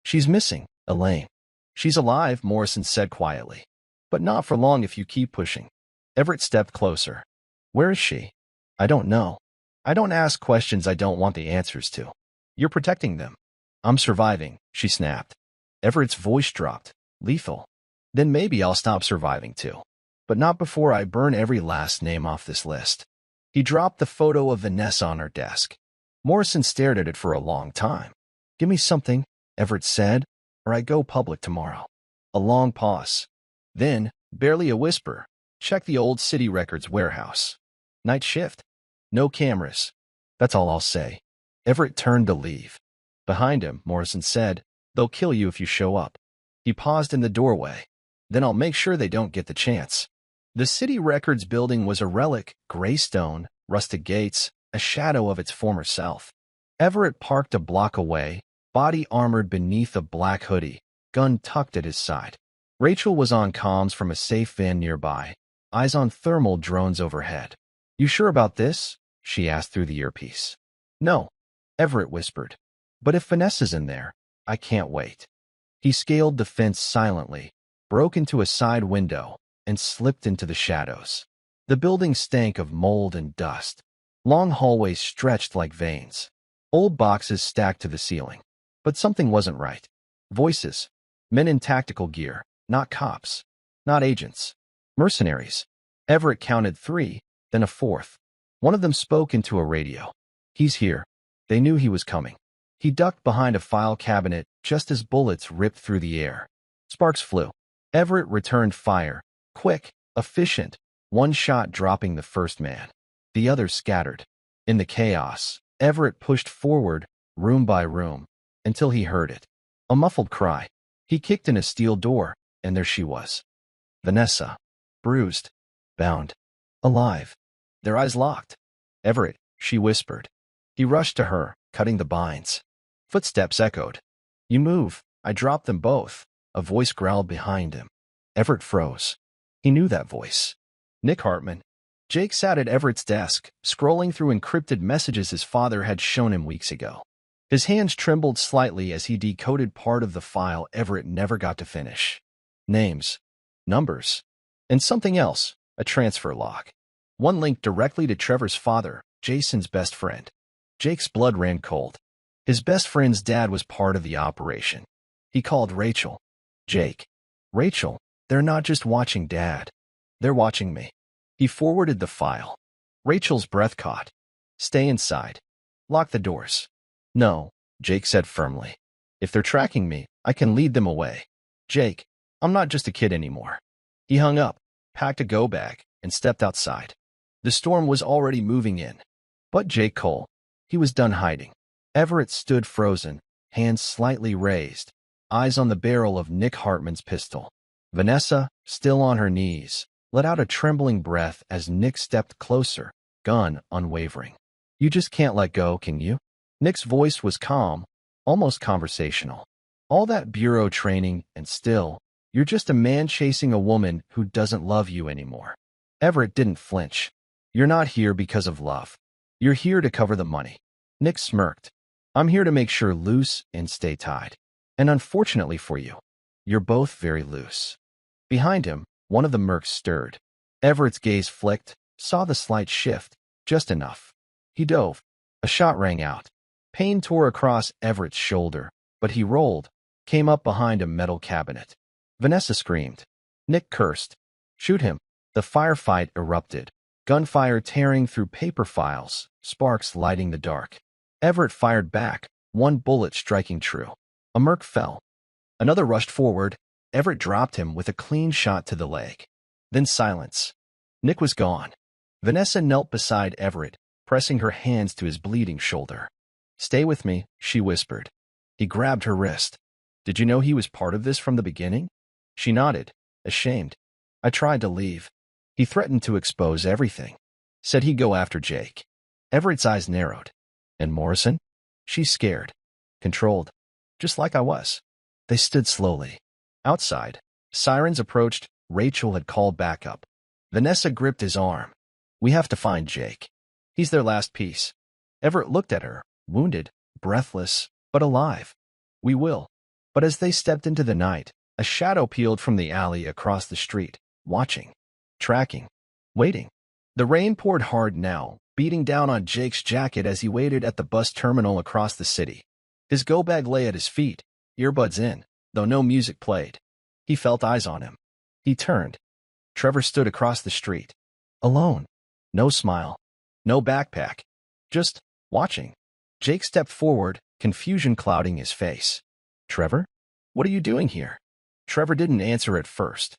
She's missing, Elaine." "She's alive," Morrison said quietly. "But not for long if you keep pushing." Everett stepped closer. "Where is she?" "I don't know. I don't ask questions I don't want the answers to." "You're protecting them." "I'm surviving," she snapped. Everett's voice dropped. "Lethal. Then maybe I'll stop surviving too. But not before I burn every last name off this list." He dropped the photo of Vanessa on her desk. Morrison stared at it for a long time. "Give me something," Everett said, "or I go public tomorrow." A long pause. Then, barely a whisper, "Check the old city records warehouse. Night shift. No cameras. That's all I'll say." Everett turned to leave. Behind him, Morrison said, "They'll kill you if you show up." He paused in the doorway. "Then I'll make sure they don't get the chance." The city records building was a relic, gray stone, rusted gates, a shadow of its former self. Everett parked a block away, body armored beneath a black hoodie, gun tucked at his side. Rachel was on comms from a safe van nearby, eyes on thermal drones overhead. "You sure about this?" she asked through the earpiece. "No," Everett whispered. "But if Vanessa's in there, I can't wait." He scaled the fence silently, broke into a side window, and slipped into the shadows. The building stank of mold and dust. Long hallways stretched like veins. Old boxes stacked to the ceiling. But something wasn't right. Voices. Men in tactical gear. Not cops. Not agents. Mercenaries. Everett counted 3, then a 4th. One of them spoke into a radio. "He's here." They knew he was coming. He ducked behind a file cabinet just as bullets ripped through the air. Sparks flew. Everett returned fire. Quick, efficient, one shot dropping the first man. The others scattered. In the chaos, Everett pushed forward, room by room, until he heard it. A muffled cry. He kicked in a steel door, and there she was. Vanessa. Bruised. Bound. Alive. Their eyes locked. "Everett," she whispered. He rushed to her, cutting the binds. Footsteps echoed. "You move." "I dropped them both," a voice growled behind him. Everett froze. He knew that voice. Nick Hartman. Jake sat at Everett's desk, scrolling through encrypted messages his father had shown him weeks ago. His hands trembled slightly as he decoded part of the file Everett never got to finish. Names. Numbers. And something else, a transfer log. One linked directly to Trevor's father, Jason's best friend. Jake's blood ran cold. His best friend's dad was part of the operation. He called Rachel. "Jake. Rachel, they're not just watching Dad. They're watching me." He forwarded the file. Rachel's breath caught. "Stay inside. Lock the doors." "No," Jake said firmly. "If they're tracking me, I can lead them away. Jake, I'm not just a kid anymore." He hung up, packed a go-bag, and stepped outside. The storm was already moving in. But Jake Cole, he was done hiding. Everett stood frozen, hands slightly raised, eyes on the barrel of Nick Hartman's pistol. Vanessa, still on her knees, let out a trembling breath as Nick stepped closer, gun unwavering. "You just can't let go, can you?" Nick's voice was calm, almost conversational. "All that bureau training, and still, you're just a man chasing a woman who doesn't love you anymore." Everett didn't flinch. "You're not here because of love. You're here to cover the money." Nick smirked. "I'm here to make sure loose and stay tied. And unfortunately for you, you're both very loose." Behind him, one of the mercs stirred. Everett's gaze flicked, saw the slight shift, just enough. He dove. A shot rang out. Pain tore across Everett's shoulder, but he rolled, came up behind a metal cabinet. Vanessa screamed. Nick cursed. "Shoot him." The firefight erupted, gunfire tearing through paper files, sparks lighting the dark. Everett fired back, one bullet striking true. A merc fell. Another rushed forward. Everett dropped him with a clean shot to the leg. Then silence. Nick was gone. Vanessa knelt beside Everett, pressing her hands to his bleeding shoulder. "Stay with me," she whispered. He grabbed her wrist. "Did you know he was part of this from the beginning?" She nodded, ashamed. "I tried to leave. He threatened to expose everything. Said he'd go after Jake." Everett's eyes narrowed. "And Morrison?" She's scared. Controlled. Just like I was. They stood slowly. Outside, sirens approached. Rachel had called backup. Vanessa gripped his arm. "We have to find Jake. He's their last piece." Everett looked at her, wounded, breathless, but alive. "We will." But as they stepped into the night, a shadow peeled from the alley across the street, watching, tracking, waiting. The rain poured hard now, beating down on Jake's jacket as he waited at the bus terminal across the city. His go-bag lay at his feet, earbuds in, though no music played. He felt eyes on him. He turned. Trevor stood across the street. Alone. No smile. No backpack. Just watching. Jake stepped forward, confusion clouding his face. "Trevor? What are you doing here?" Trevor didn't answer at first.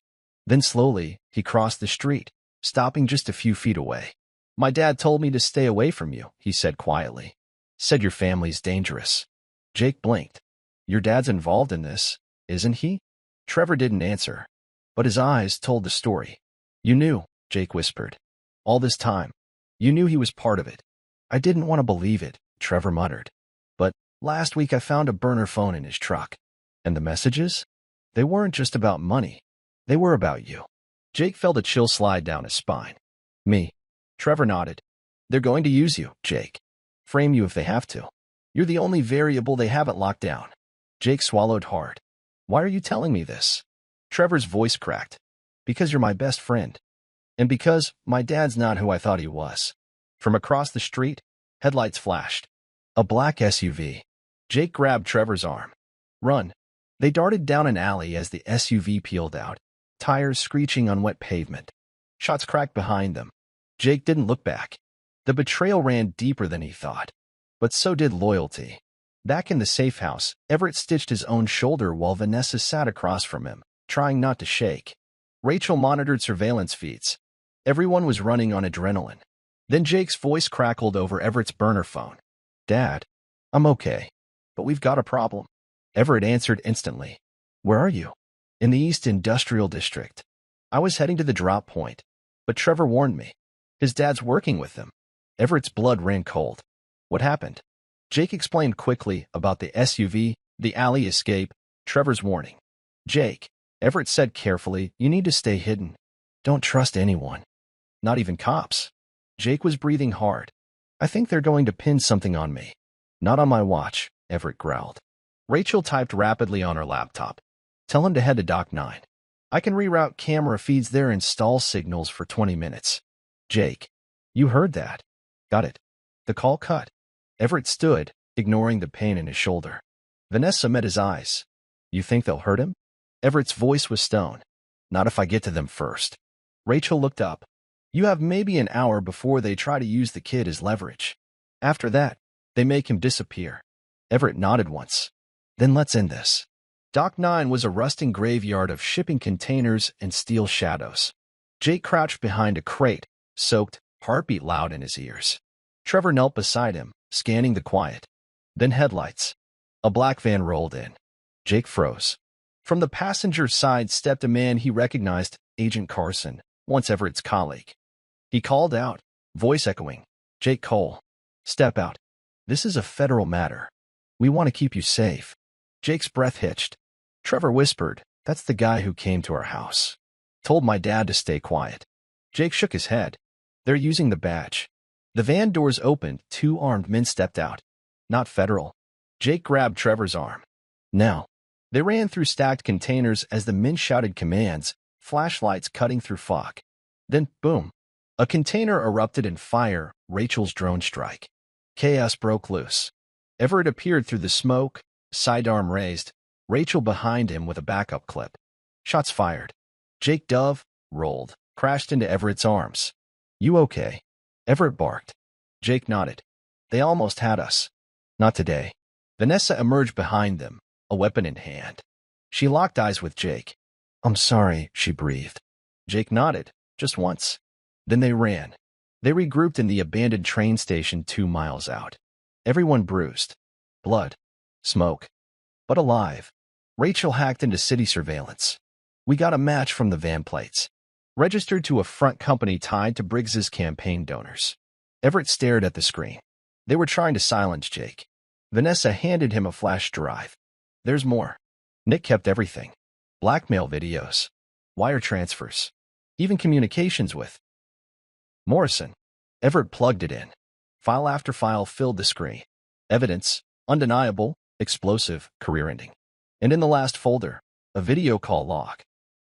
Then slowly, he crossed the street, stopping just a few feet away. "My dad told me to stay away from you," he said quietly. "Said your family's dangerous." Jake blinked. "Your dad's involved in this, isn't he?" Trevor didn't answer, but his eyes told the story. "You knew," Jake whispered. "All this time. You knew he was part of it." "I didn't want to believe it," Trevor muttered. "But last week I found a burner phone in his truck. And the messages? They weren't just about money. They were about you." Jake felt a chill slide down his spine. "Me?" Trevor nodded. "They're going to use you, Jake. Frame you if they have to. You're the only variable they haven't locked down." Jake swallowed hard. Why are you telling me this? Trevor's voice cracked. Because you're my best friend. And because my dad's not who I thought he was. From across the street, headlights flashed. A black SUV. Jake grabbed Trevor's arm. Run. They darted down an alley as the SUV peeled out, tires screeching on wet pavement. Shots cracked behind them. Jake didn't look back. The betrayal ran deeper than he thought. But so did loyalty. Back in the safe house, Everett stitched his own shoulder while Vanessa sat across from him, trying not to shake. Rachel monitored surveillance feeds. Everyone was running on adrenaline. Then Jake's voice crackled over Everett's burner phone. Dad, I'm okay, but we've got a problem. Everett answered instantly. Where are you? In the East Industrial District. I was heading to the drop point, but Trevor warned me. His dad's working with them. Everett's blood ran cold. What happened? Jake explained quickly about the SUV, the alley escape, Trevor's warning. Jake, Everett said carefully, you need to stay hidden. Don't trust anyone. Not even cops. Jake was breathing hard. I think they're going to pin something on me. Not on my watch, Everett growled. Rachel typed rapidly on her laptop. Tell him to head to Dock 9. I can reroute camera feeds there and stall signals for 20 minutes. Jake, you heard that. Got it. The call cut. Everett stood, ignoring the pain in his shoulder. Vanessa met his eyes. You think they'll hurt him? Everett's voice was stone. Not if I get to them first. Rachel looked up. You have maybe an hour before they try to use the kid as leverage. After that, they make him disappear. Everett nodded once. Then let's end this. Dock 9 was a rusting graveyard of shipping containers and steel shadows. Jake crouched behind a crate, soaked, heartbeat loud in his ears. Trevor knelt beside him, scanning the quiet. Then headlights. A black van rolled in. Jake froze. From the passenger side stepped a man he recognized, Agent Carson, once Everett's colleague. He called out, voice echoing, Jake Cole, step out. This is a federal matter. We want to keep you safe. Jake's breath hitched. Trevor whispered, that's the guy who came to our house. Told my dad to stay quiet. Jake shook his head. They're using the badge. The van doors opened, 2 armed men stepped out. Not federal. Jake grabbed Trevor's arm. Now. They ran through stacked containers as the men shouted commands, flashlights cutting through fog. Then, boom. A container erupted in fire, Rachel's drone strike. Chaos broke loose. Everett appeared through the smoke, sidearm raised, Rachel behind him with a backup clip. Shots fired. Jake Dove rolled, crashed into Everett's arms. You okay? Everett barked. Jake nodded. They almost had us. Not today. Vanessa emerged behind them, a weapon in hand. She locked eyes with Jake. I'm sorry, she breathed. Jake nodded, just once. Then they ran. They regrouped in the abandoned train station 2 miles out. Everyone bruised. Blood. Smoke. But alive. Rachel hacked into city surveillance. We got a match from the van plates. Registered to a front company tied to Briggs's campaign donors. Everett stared at the screen. They were trying to silence Jake. Vanessa handed him a flash drive. There's more. Nick kept everything. Blackmail videos. Wire transfers. Even communications with Morrison. Everett plugged it in. File after file filled the screen. Evidence, undeniable, explosive, career-ending. And in the last folder, a video call log.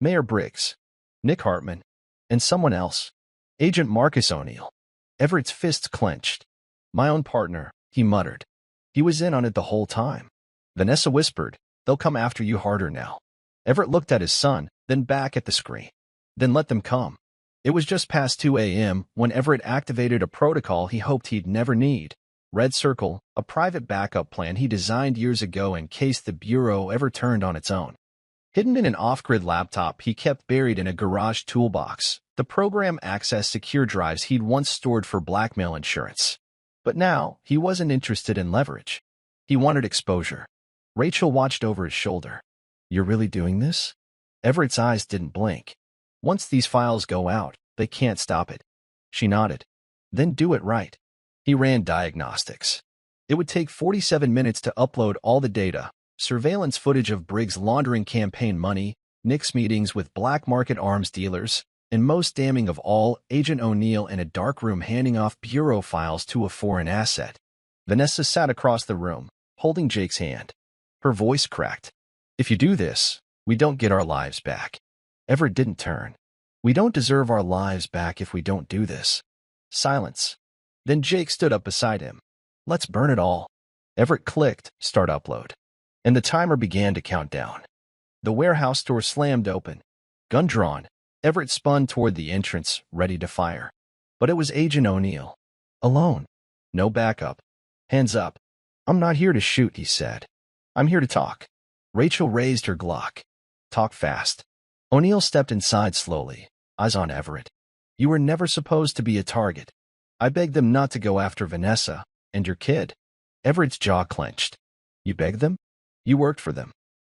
Mayor Briggs, Nick Hartman, and someone else. Agent Marcus O'Neill. Everett's fists clenched. My own partner, he muttered. He was in on it the whole time. Vanessa whispered, they'll come after you harder now. Everett looked at his son, then back at the screen. Then let them come. It was just past 2 a.m. when Everett activated a protocol he hoped he'd never need. Red Circle, a private backup plan he designed years ago in case the Bureau ever turned on its own. Hidden in an off-grid laptop he kept buried in a garage toolbox, the program accessed secure drives he'd once stored for blackmail insurance. But now, he wasn't interested in leverage. He wanted exposure. Rachel watched over his shoulder. You're really doing this? Everett's eyes didn't blink. Once these files go out, they can't stop it. She nodded. Then do it right. He ran diagnostics. It would take 47 minutes to upload all the data, surveillance footage of Briggs laundering campaign money, Nick's meetings with black market arms dealers, and most damning of all, Agent O'Neill in a dark room handing off bureau files to a foreign asset. Vanessa sat across the room, holding Jake's hand. Her voice cracked. If you do this, we don't get our lives back. Everett didn't turn. We don't deserve our lives back if we don't do this. Silence. Then Jake stood up beside him. Let's burn it all. Everett clicked Start Upload. And the timer began to count down. The warehouse door slammed open. Gun drawn, Everett spun toward the entrance, ready to fire. But it was Agent O'Neill. Alone. No backup. Hands up. I'm not here to shoot, he said. I'm here to talk. Rachel raised her Glock. Talk fast. O'Neill stepped inside slowly, eyes on Everett. You were never supposed to be a target. I begged them not to go after Vanessa and your kid. Everett's jaw clenched. You begged them? You worked for them.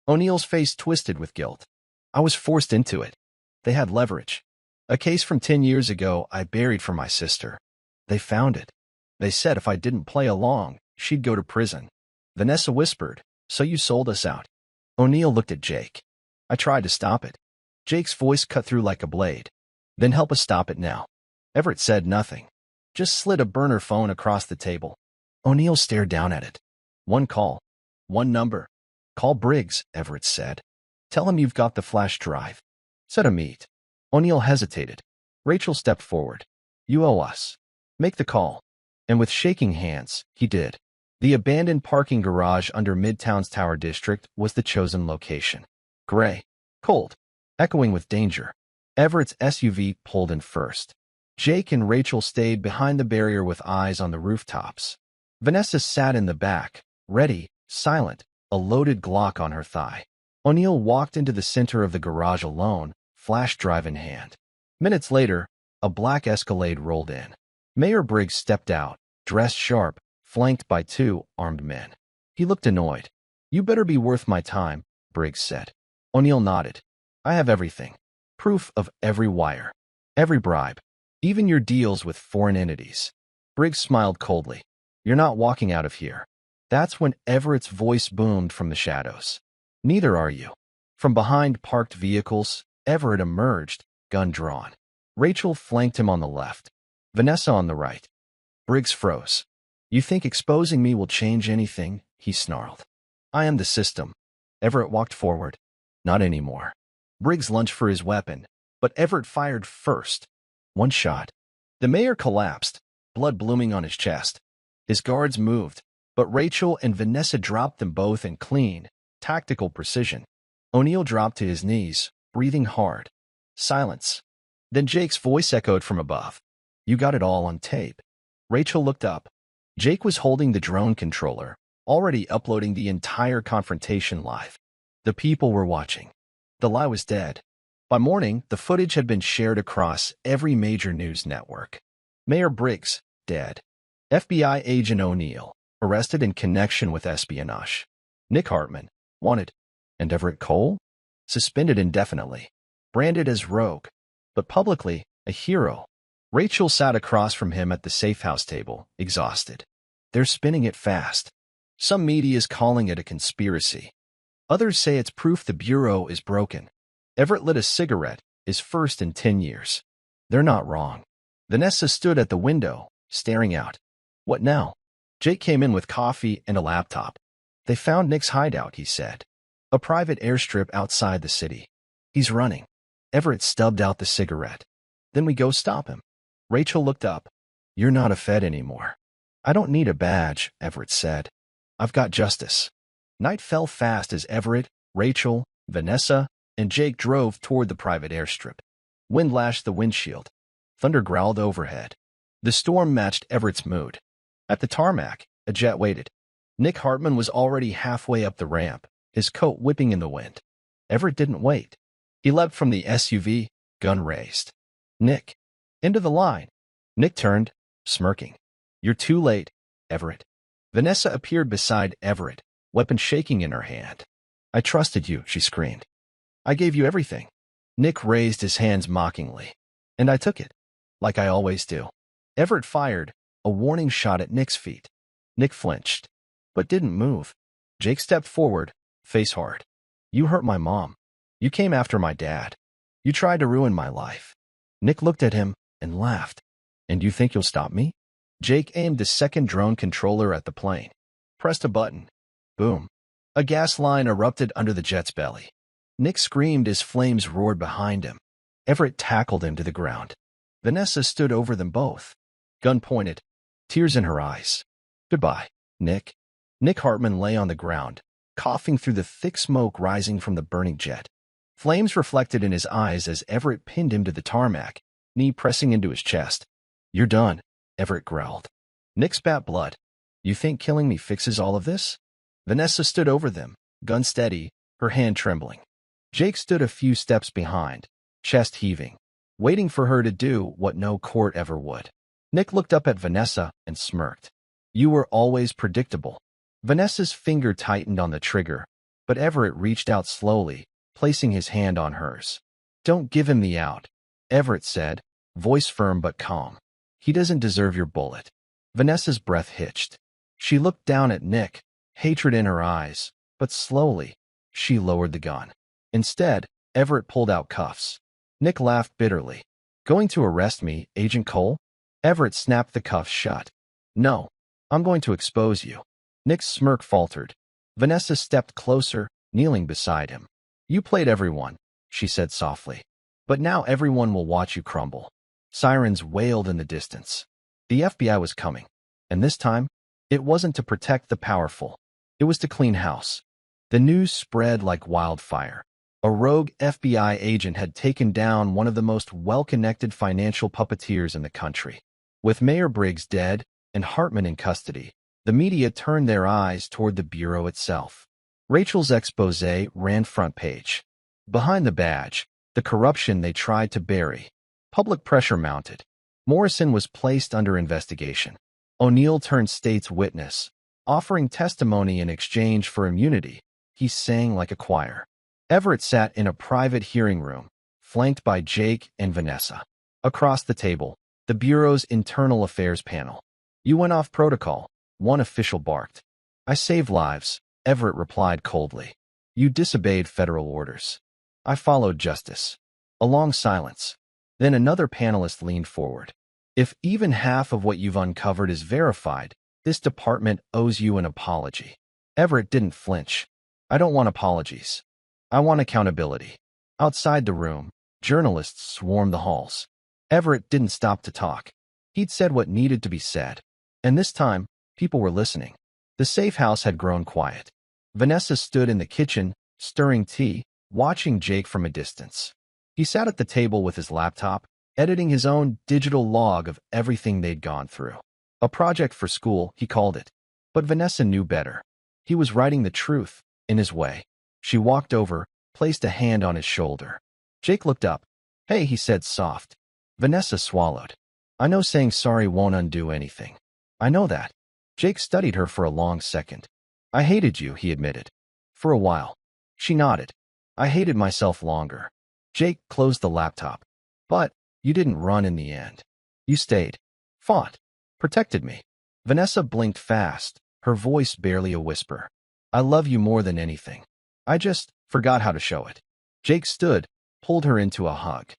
O'Neill's face twisted with guilt. I was forced into it. They had leverage. A case from 10 years ago I buried for my sister. They found it. They said if I didn't play along, she'd go to prison. Vanessa whispered, so you sold us out. O'Neill looked at Jake. I tried to stop it. Jake's voice cut through like a blade. Then help us stop it now. Everett said nothing. Just slid a burner phone across the table. O'Neill stared down at it. One call. One number. Call Briggs, Everett said. Tell him you've got the flash drive. Set a meet. O'Neill hesitated. Rachel stepped forward. You owe us. Make the call. And with shaking hands, he did. The abandoned parking garage under Midtown's Tower District was the chosen location. Gray. Cold. Echoing with danger. Everett's SUV pulled in first. Jake and Rachel stayed behind the barrier with eyes on the rooftops. Vanessa sat in the back, ready, silent, a loaded Glock on her thigh. O'Neill walked into the center of the garage alone, flash drive in hand. Minutes later, a black Escalade rolled in. Mayor Briggs stepped out, dressed sharp, flanked by 2 armed men. He looked annoyed. You better be worth my time, Briggs said. O'Neill nodded. I have everything. Proof of every wire. Every bribe. Even your deals with foreign entities. Briggs smiled coldly. You're not walking out of here. That's when Everett's voice boomed from the shadows. Neither are you. From behind parked vehicles, Everett emerged, gun drawn. Rachel flanked him on the left. Vanessa on the right. Briggs froze. You think exposing me will change anything? He snarled. I am the system. Everett walked forward. Not anymore. Briggs lunged for his weapon, but Everett fired first. One shot. The mayor collapsed, blood blooming on his chest. His guards moved, but Rachel and Vanessa dropped them both in clean, tactical precision. O'Neill dropped to his knees, breathing hard. Silence. Then Jake's voice echoed from above. You got it all on tape. Rachel looked up. Jake was holding the drone controller, already uploading the entire confrontation live. The people were watching. The lie was dead. By morning, the footage had been shared across every major news network. Mayor Briggs, dead. FBI agent O'Neill, arrested in connection with espionage. Nick Hartman, wanted. And Everett Cole, suspended indefinitely. Branded as rogue, but publicly a hero. Rachel sat across from him at the safe house table, exhausted. They're spinning it fast. Some media is calling it a conspiracy. Others say it's proof the Bureau is broken. Everett lit a cigarette, his first in 10 years. They're not wrong. Vanessa stood at the window, staring out. What now? Jake came in with coffee and a laptop. They found Nick's hideout, he said. A private airstrip outside the city. He's running. Everett stubbed out the cigarette. Then we go stop him. Rachel looked up. You're not a Fed anymore. I don't need a badge, Everett said. I've got justice. Night fell fast as Everett, Rachel, Vanessa, and Jake drove toward the private airstrip. Wind lashed the windshield. Thunder growled overhead. The storm matched Everett's mood. At the tarmac, a jet waited. Nick Hartman was already halfway up the ramp, his coat whipping in the wind. Everett didn't wait. He leapt from the SUV, gun raised. Nick. Into the line. Nick turned, smirking. You're too late, Everett. Vanessa appeared beside Everett, weapon shaking in her hand. I trusted you, she screamed. I gave you everything. Nick raised his hands mockingly. And I took it. Like I always do. Everett fired, a warning shot at Nick's feet. Nick flinched, but didn't move. Jake stepped forward, face hard. You hurt my mom. You came after my dad. You tried to ruin my life. Nick looked at him and laughed. And you think you'll stop me? Jake aimed the second drone controller at the plane. Pressed a button. Boom. A gas line erupted under the jet's belly. Nick screamed as flames roared behind him. Everett tackled him to the ground. Vanessa stood over them both, gun pointed, tears in her eyes. "Goodbye, Nick." Nick Hartman lay on the ground, coughing through the thick smoke rising from the burning jet. Flames reflected in his eyes as Everett pinned him to the tarmac, knee pressing into his chest. "You're done," Everett growled. Nick spat blood. "You think killing me fixes all of this?" Vanessa stood over them, gun steady, her hand trembling. Jake stood a few steps behind, chest heaving, waiting for her to do what no court ever would. Nick looked up at Vanessa and smirked. "You were always predictable." Vanessa's finger tightened on the trigger, but Everett reached out slowly, placing his hand on hers. "Don't give him the out," Everett said, voice firm but calm. "He doesn't deserve your bullet." Vanessa's breath hitched. She looked down at Nick, hatred in her eyes, but slowly, she lowered the gun. Instead, Everett pulled out cuffs. Nick laughed bitterly. "Going to arrest me, Agent Cole?" Everett snapped the cuffs shut. "No, I'm going to expose you." Nick's smirk faltered. Vanessa stepped closer, kneeling beside him. "You played everyone," she said softly. "But now everyone will watch you crumble." Sirens wailed in the distance. The FBI was coming. And this time, it wasn't to protect the powerful. It was to clean house. The news spread like wildfire. A rogue FBI agent had taken down one of the most well-connected financial puppeteers in the country. With Mayor Briggs dead and Hartman in custody, the media turned their eyes toward the Bureau itself. Rachel's expose ran front page. Behind the badge, the corruption they tried to bury. Public pressure mounted. Morrison was placed under investigation. O'Neill turned state's witness, offering testimony in exchange for immunity. He sang like a choir. Everett sat in a private hearing room, flanked by Jake and Vanessa. Across the table, the Bureau's internal affairs panel. "You went off protocol," one official barked. "I saved lives," Everett replied coldly. "You disobeyed federal orders." "I followed justice." A long silence. Then another panelist leaned forward. "If even half of what you've uncovered is verified, this department owes you an apology." Everett didn't flinch. "I don't want apologies. I want accountability." Outside the room, journalists swarmed the halls. Everett didn't stop to talk. He'd said what needed to be said. And this time, people were listening. The safe house had grown quiet. Vanessa stood in the kitchen, stirring tea, watching Jake from a distance. He sat at the table with his laptop, editing his own digital log of everything they'd gone through. A project for school, he called it. But Vanessa knew better. He was writing the truth, in his way. She walked over, placed a hand on his shoulder. Jake looked up. "Hey," he said soft. Vanessa swallowed. "I know saying sorry won't undo anything. I know that." Jake studied her for a long second. "I hated you," he admitted. "For a while." She nodded. "I hated myself longer." Jake closed the laptop. "But you didn't run in the end. You stayed. Fought. Protected me." Vanessa blinked fast, her voice barely a whisper. "I love you more than anything. I just forgot how to show it." Jake stood, pulled her into a hug.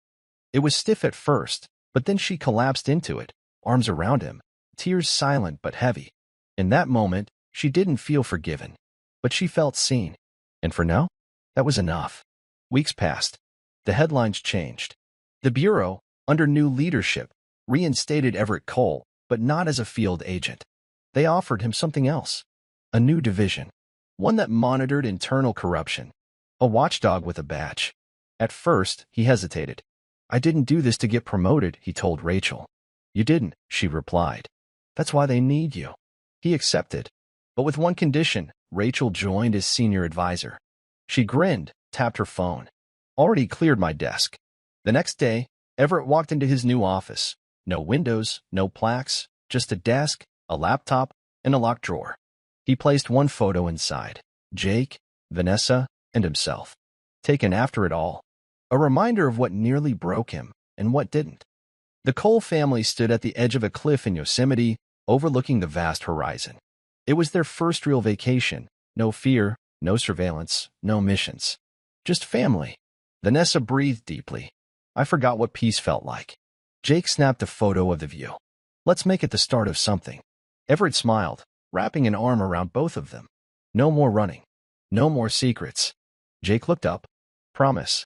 It was stiff at first, but then she collapsed into it, arms around him, tears silent but heavy. In that moment, she didn't feel forgiven, but she felt seen. And for now, that was enough. Weeks passed. The headlines changed. The Bureau, under new leadership, reinstated Everett Cole, but not as a field agent. They offered him something else. A new division. One that monitored internal corruption. A watchdog with a badge. At first, he hesitated. "I didn't do this to get promoted," he told Rachel. "You didn't," she replied. "That's why they need you." He accepted. But with one condition, Rachel joined as senior advisor. She grinned, tapped her phone. "Already cleared my desk." The next day, Everett walked into his new office. No windows, no plaques, just a desk, a laptop, and a locked drawer. He placed one photo inside. Jake, Vanessa, and himself. Taken after it all. A reminder of what nearly broke him and what didn't. The Cole family stood at the edge of a cliff in Yosemite, overlooking the vast horizon. It was their first real vacation. No fear, no surveillance, no missions. Just family. Vanessa breathed deeply. "I forgot what peace felt like." Jake snapped a photo of the view. "Let's make it the start of something." Everett smiled, wrapping an arm around both of them. "No more running. No more secrets. Jake looked up. Promise.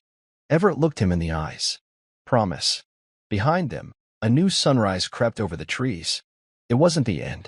Everett looked him in the eyes. Promise. Behind them, a new sunrise crept over the trees. It wasn't the end.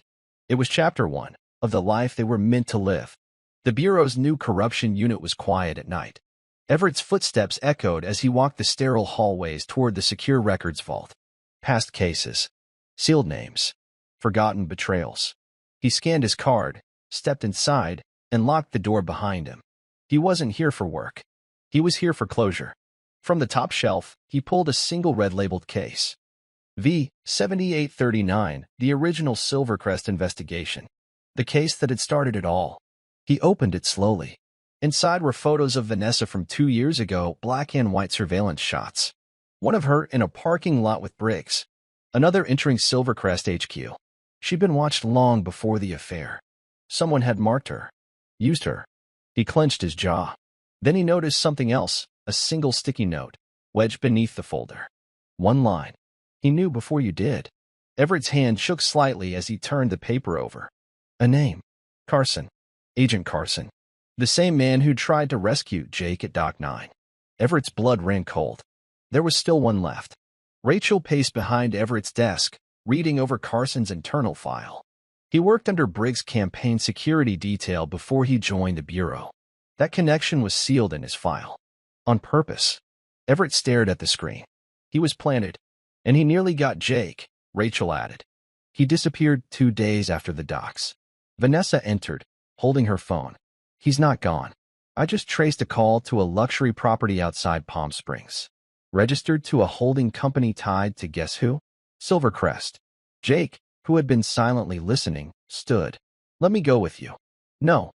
It was chapter 1 of the life they were meant to live. The Bureau's new corruption unit was quiet at night. Everett's footsteps echoed as he walked the sterile hallways toward the secure records vault. Past cases. Sealed names. Forgotten betrayals. He scanned his card, stepped inside, and locked the door behind him. He wasn't here for work. He was here for closure. From the top shelf, he pulled a single red-labeled case. V-7839, the original Silvercrest investigation. The case that had started it all. He opened it slowly. Inside were photos of Vanessa from 2 years ago, black and white surveillance shots. One of her in a parking lot with Briggs. Another entering Silvercrest HQ. She'd been watched long before the affair. Someone had marked her. Used her. He clenched his jaw. Then he noticed something else, a single sticky note, wedged beneath the folder. One line. He knew before you did. Everett's hand shook slightly as he turned the paper over. A name. Carson. Agent Carson. The same man who tried to rescue Jake at Dock 9. Everett's blood ran cold. There was still one left. Rachel paced behind Everett's desk, reading over Carson's internal file. He worked under Briggs' campaign security detail before he joined the Bureau. That connection was sealed in his file. On purpose. Everett stared at the screen. He was planted. And he nearly got Jake, Rachel added. He disappeared 2 days after the docks. Vanessa entered, holding her phone. He's not gone. I just traced a call to a luxury property outside Palm Springs. Registered to a holding company tied to guess who? Silvercrest. Jake, who had been silently listening, stood. Let me go with you. No.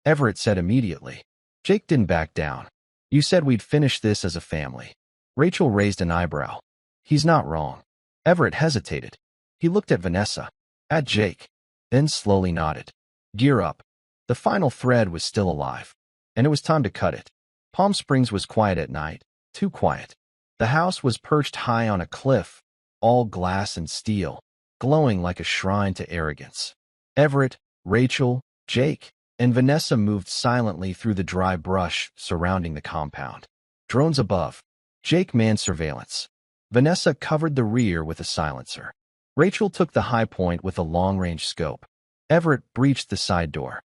Everett said immediately. Jake didn't back down. You said we'd finish this as a family. Rachel raised an eyebrow. He's not wrong. Everett hesitated. He looked at Vanessa, at Jake, then slowly nodded. Gear up. The final thread was still alive, and it was time to cut it. Palm Springs was quiet at night, too quiet. The house was perched high on a cliff, all glass and steel, glowing like a shrine to arrogance. Everett, Rachel, Jake, and Vanessa moved silently through the dry brush surrounding the compound. Drones above. Jake manned surveillance. Vanessa covered the rear with a silencer. Rachel took the high point with a long-range scope. Everett breached the side door.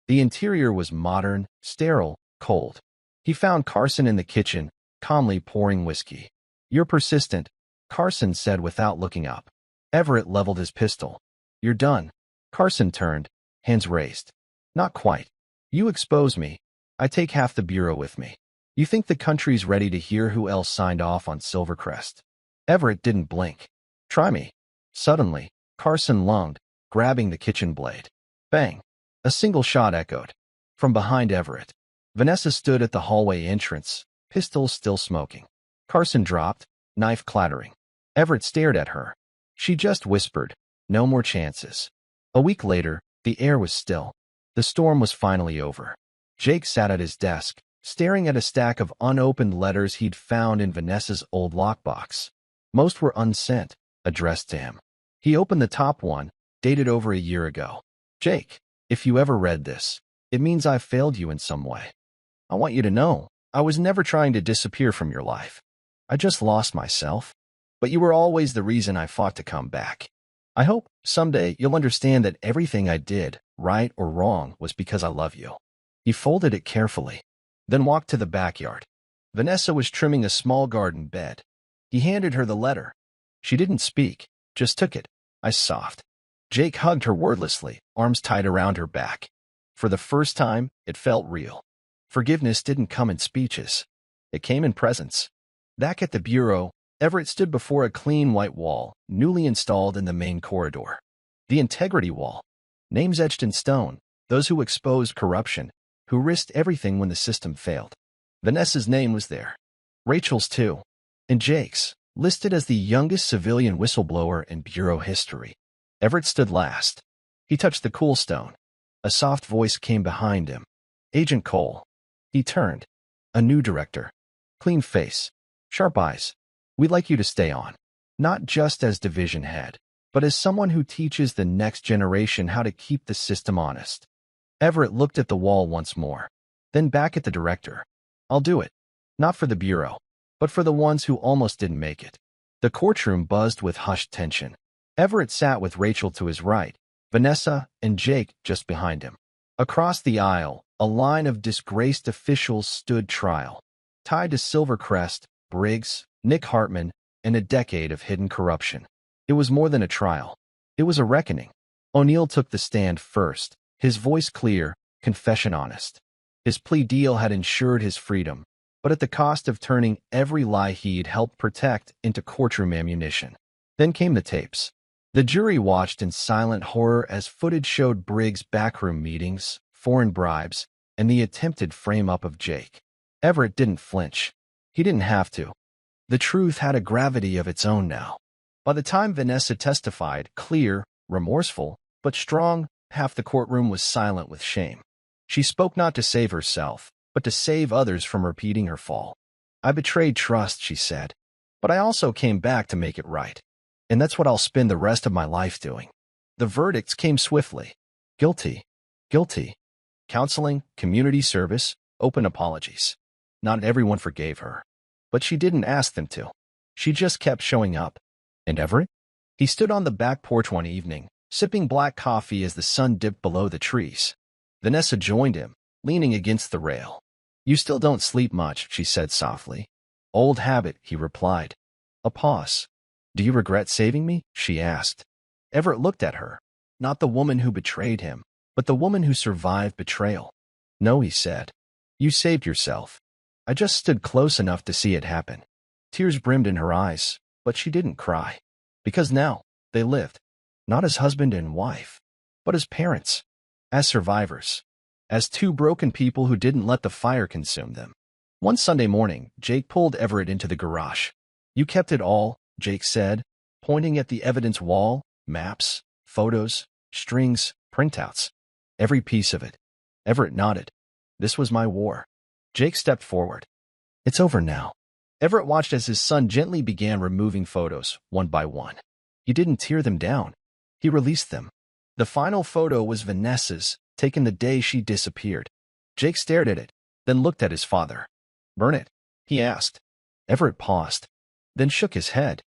The interior was modern, sterile, cold. He found Carson in the kitchen, calmly pouring whiskey. You're persistent, Carson said without looking up. Everett leveled his pistol. You're done. Carson turned, hands raised. Not quite. You expose me. I take half the Bureau with me. You think the country's ready to hear who else signed off on Silvercrest? Everett didn't blink. Try me. Suddenly, Carson lunged, grabbing the kitchen blade. Bang! A single shot echoed. From behind Everett, Vanessa stood at the hallway entrance, pistol still smoking. Carson dropped, knife clattering. Everett stared at her. She just whispered, no more chances. A week later, the air was still. The storm was finally over. Jake sat at his desk, staring at a stack of unopened letters he'd found in Vanessa's old lockbox. Most were unsent, addressed to him. He opened the top one, dated over a year ago. Jake, if you ever read this, it means I failed you in some way. I want you to know, I was never trying to disappear from your life. I just lost myself. But you were always the reason I fought to come back. I hope someday you'll understand that everything I did, right or wrong, was because I love you. He folded it carefully, then walked to the backyard. Vanessa was trimming a small garden bed. He handed her the letter. She didn't speak, just took it, eyes soft. Jake hugged her wordlessly, arms tight around her back. For the first time, it felt real. Forgiveness didn't come in speeches. It came in presence. Back at the Bureau, Everett stood before a clean white wall, newly installed in the main corridor. The integrity wall. Names etched in stone, those who exposed corruption, who risked everything when the system failed. Vanessa's name was there. Rachel's too. And Jake's, listed as the youngest civilian whistleblower in Bureau history. Everett stood last. He touched the cool stone. A soft voice came behind him. Agent Cole. He turned. A new director. Clean face. Sharp eyes. We'd like you to stay on. Not just as division head, but as someone who teaches the next generation how to keep the system honest. Everett looked at the wall once more. Then back at the director. I'll do it. Not for the bureau, but for the ones who almost didn't make it. The courtroom buzzed with hushed tension. Everett sat with Rachel to his right, Vanessa and Jake just behind him. Across the aisle, a line of disgraced officials stood trial, tied to Silvercrest, Briggs, Nick Hartman, and a decade of hidden corruption. It was more than a trial. It was a reckoning. O'Neill took the stand first, his voice clear, confession honest. His plea deal had ensured his freedom, but at the cost of turning every lie he'd helped protect into courtroom ammunition. Then came the tapes. The jury watched in silent horror as footage showed Briggs' backroom meetings, foreign bribes, and the attempted frame-up of Jake. Everett didn't flinch. He didn't have to. The truth had a gravity of its own now. By the time Vanessa testified, clear, remorseful, but strong, half the courtroom was silent with shame. She spoke not to save herself, but to save others from repeating her fall. I betrayed trust, she said, but I also came back to make it right. And that's what I'll spend the rest of my life doing. The verdicts came swiftly. Guilty. Guilty. Counseling, community service, open apologies. Not everyone forgave her. But she didn't ask them to. She just kept showing up. And Everett? He stood on the back porch one evening, sipping black coffee as the sun dipped below the trees. Vanessa joined him, leaning against the rail. You still don't sleep much, she said softly. Old habit, he replied. A pause. Do you regret saving me? She asked. Everett looked at her. Not the woman who betrayed him, but the woman who survived betrayal. No, he said. You saved yourself. I just stood close enough to see it happen. Tears brimmed in her eyes, but she didn't cry. Because now, they lived. Not as husband and wife, but as parents. As survivors. As two broken people who didn't let the fire consume them. One Sunday morning, Jake pulled Everett into the garage. You kept it all, Jake said, pointing at the evidence wall, maps, photos, strings, printouts. Every piece of it. Everett nodded. This was my war. Jake stepped forward. It's over now. Everett watched as his son gently began removing photos, one by one. He didn't tear them down. He released them. The final photo was Vanessa's, taken the day she disappeared. Jake stared at it, then looked at his father. Burn it? He asked. Everett paused, then shook his head.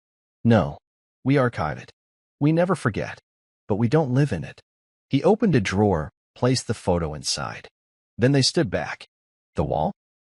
No, we archive it. We never forget, but we don't live in it. He opened a drawer, placed the photo inside. Then they stood back. The wall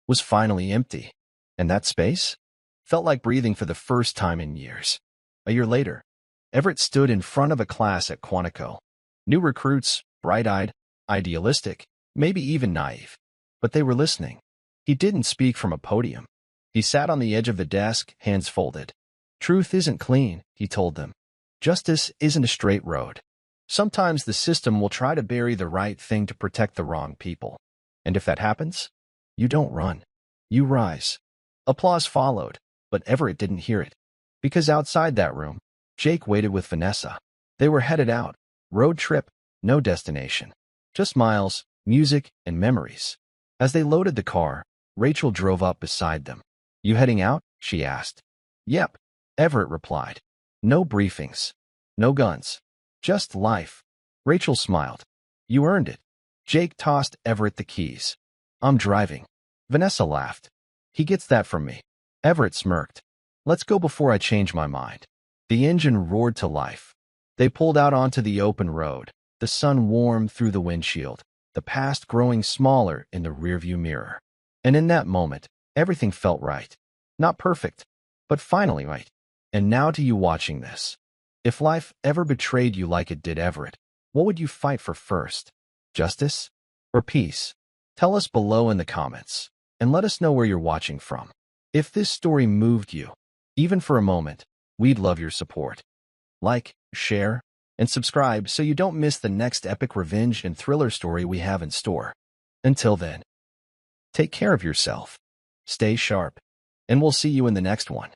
was finally empty, and that space felt like breathing for the first time in years. A year later, Everett stood in front of a class at Quantico. New recruits, bright-eyed, idealistic, maybe even naive. But they were listening. He didn't speak from a podium. He sat on the edge of the desk, hands folded. Truth isn't clean, he told them. Justice isn't a straight road. Sometimes the system will try to bury the right thing to protect the wrong people. And if that happens, you don't run. You rise. Applause followed, but Everett didn't hear it. Because outside that room, Jake waited with Vanessa. They were headed out. Road trip, no destination. Just miles, music, and memories. As they loaded the car, Rachel drove up beside them. You heading out? She asked. Yep, Everett replied. No briefings. No guns. Just life. Rachel smiled. You earned it. Jake tossed Everett the keys. I'm driving. Vanessa laughed. He gets that from me. Everett smirked. Let's go before I change my mind. The engine roared to life. They pulled out onto the open road, the sun warmed through the windshield, the past growing smaller in the rearview mirror. And in that moment, everything felt right. Not perfect, but finally right. And now to you watching this. If life ever betrayed you like it did Everett, what would you fight for first? Justice or peace? Tell us below in the comments, and let us know where you're watching from. If this story moved you, even for a moment, we'd love your support. Like, share, and subscribe so you don't miss the next epic revenge and thriller story we have in store. Until then, take care of yourself, stay sharp, and we'll see you in the next one.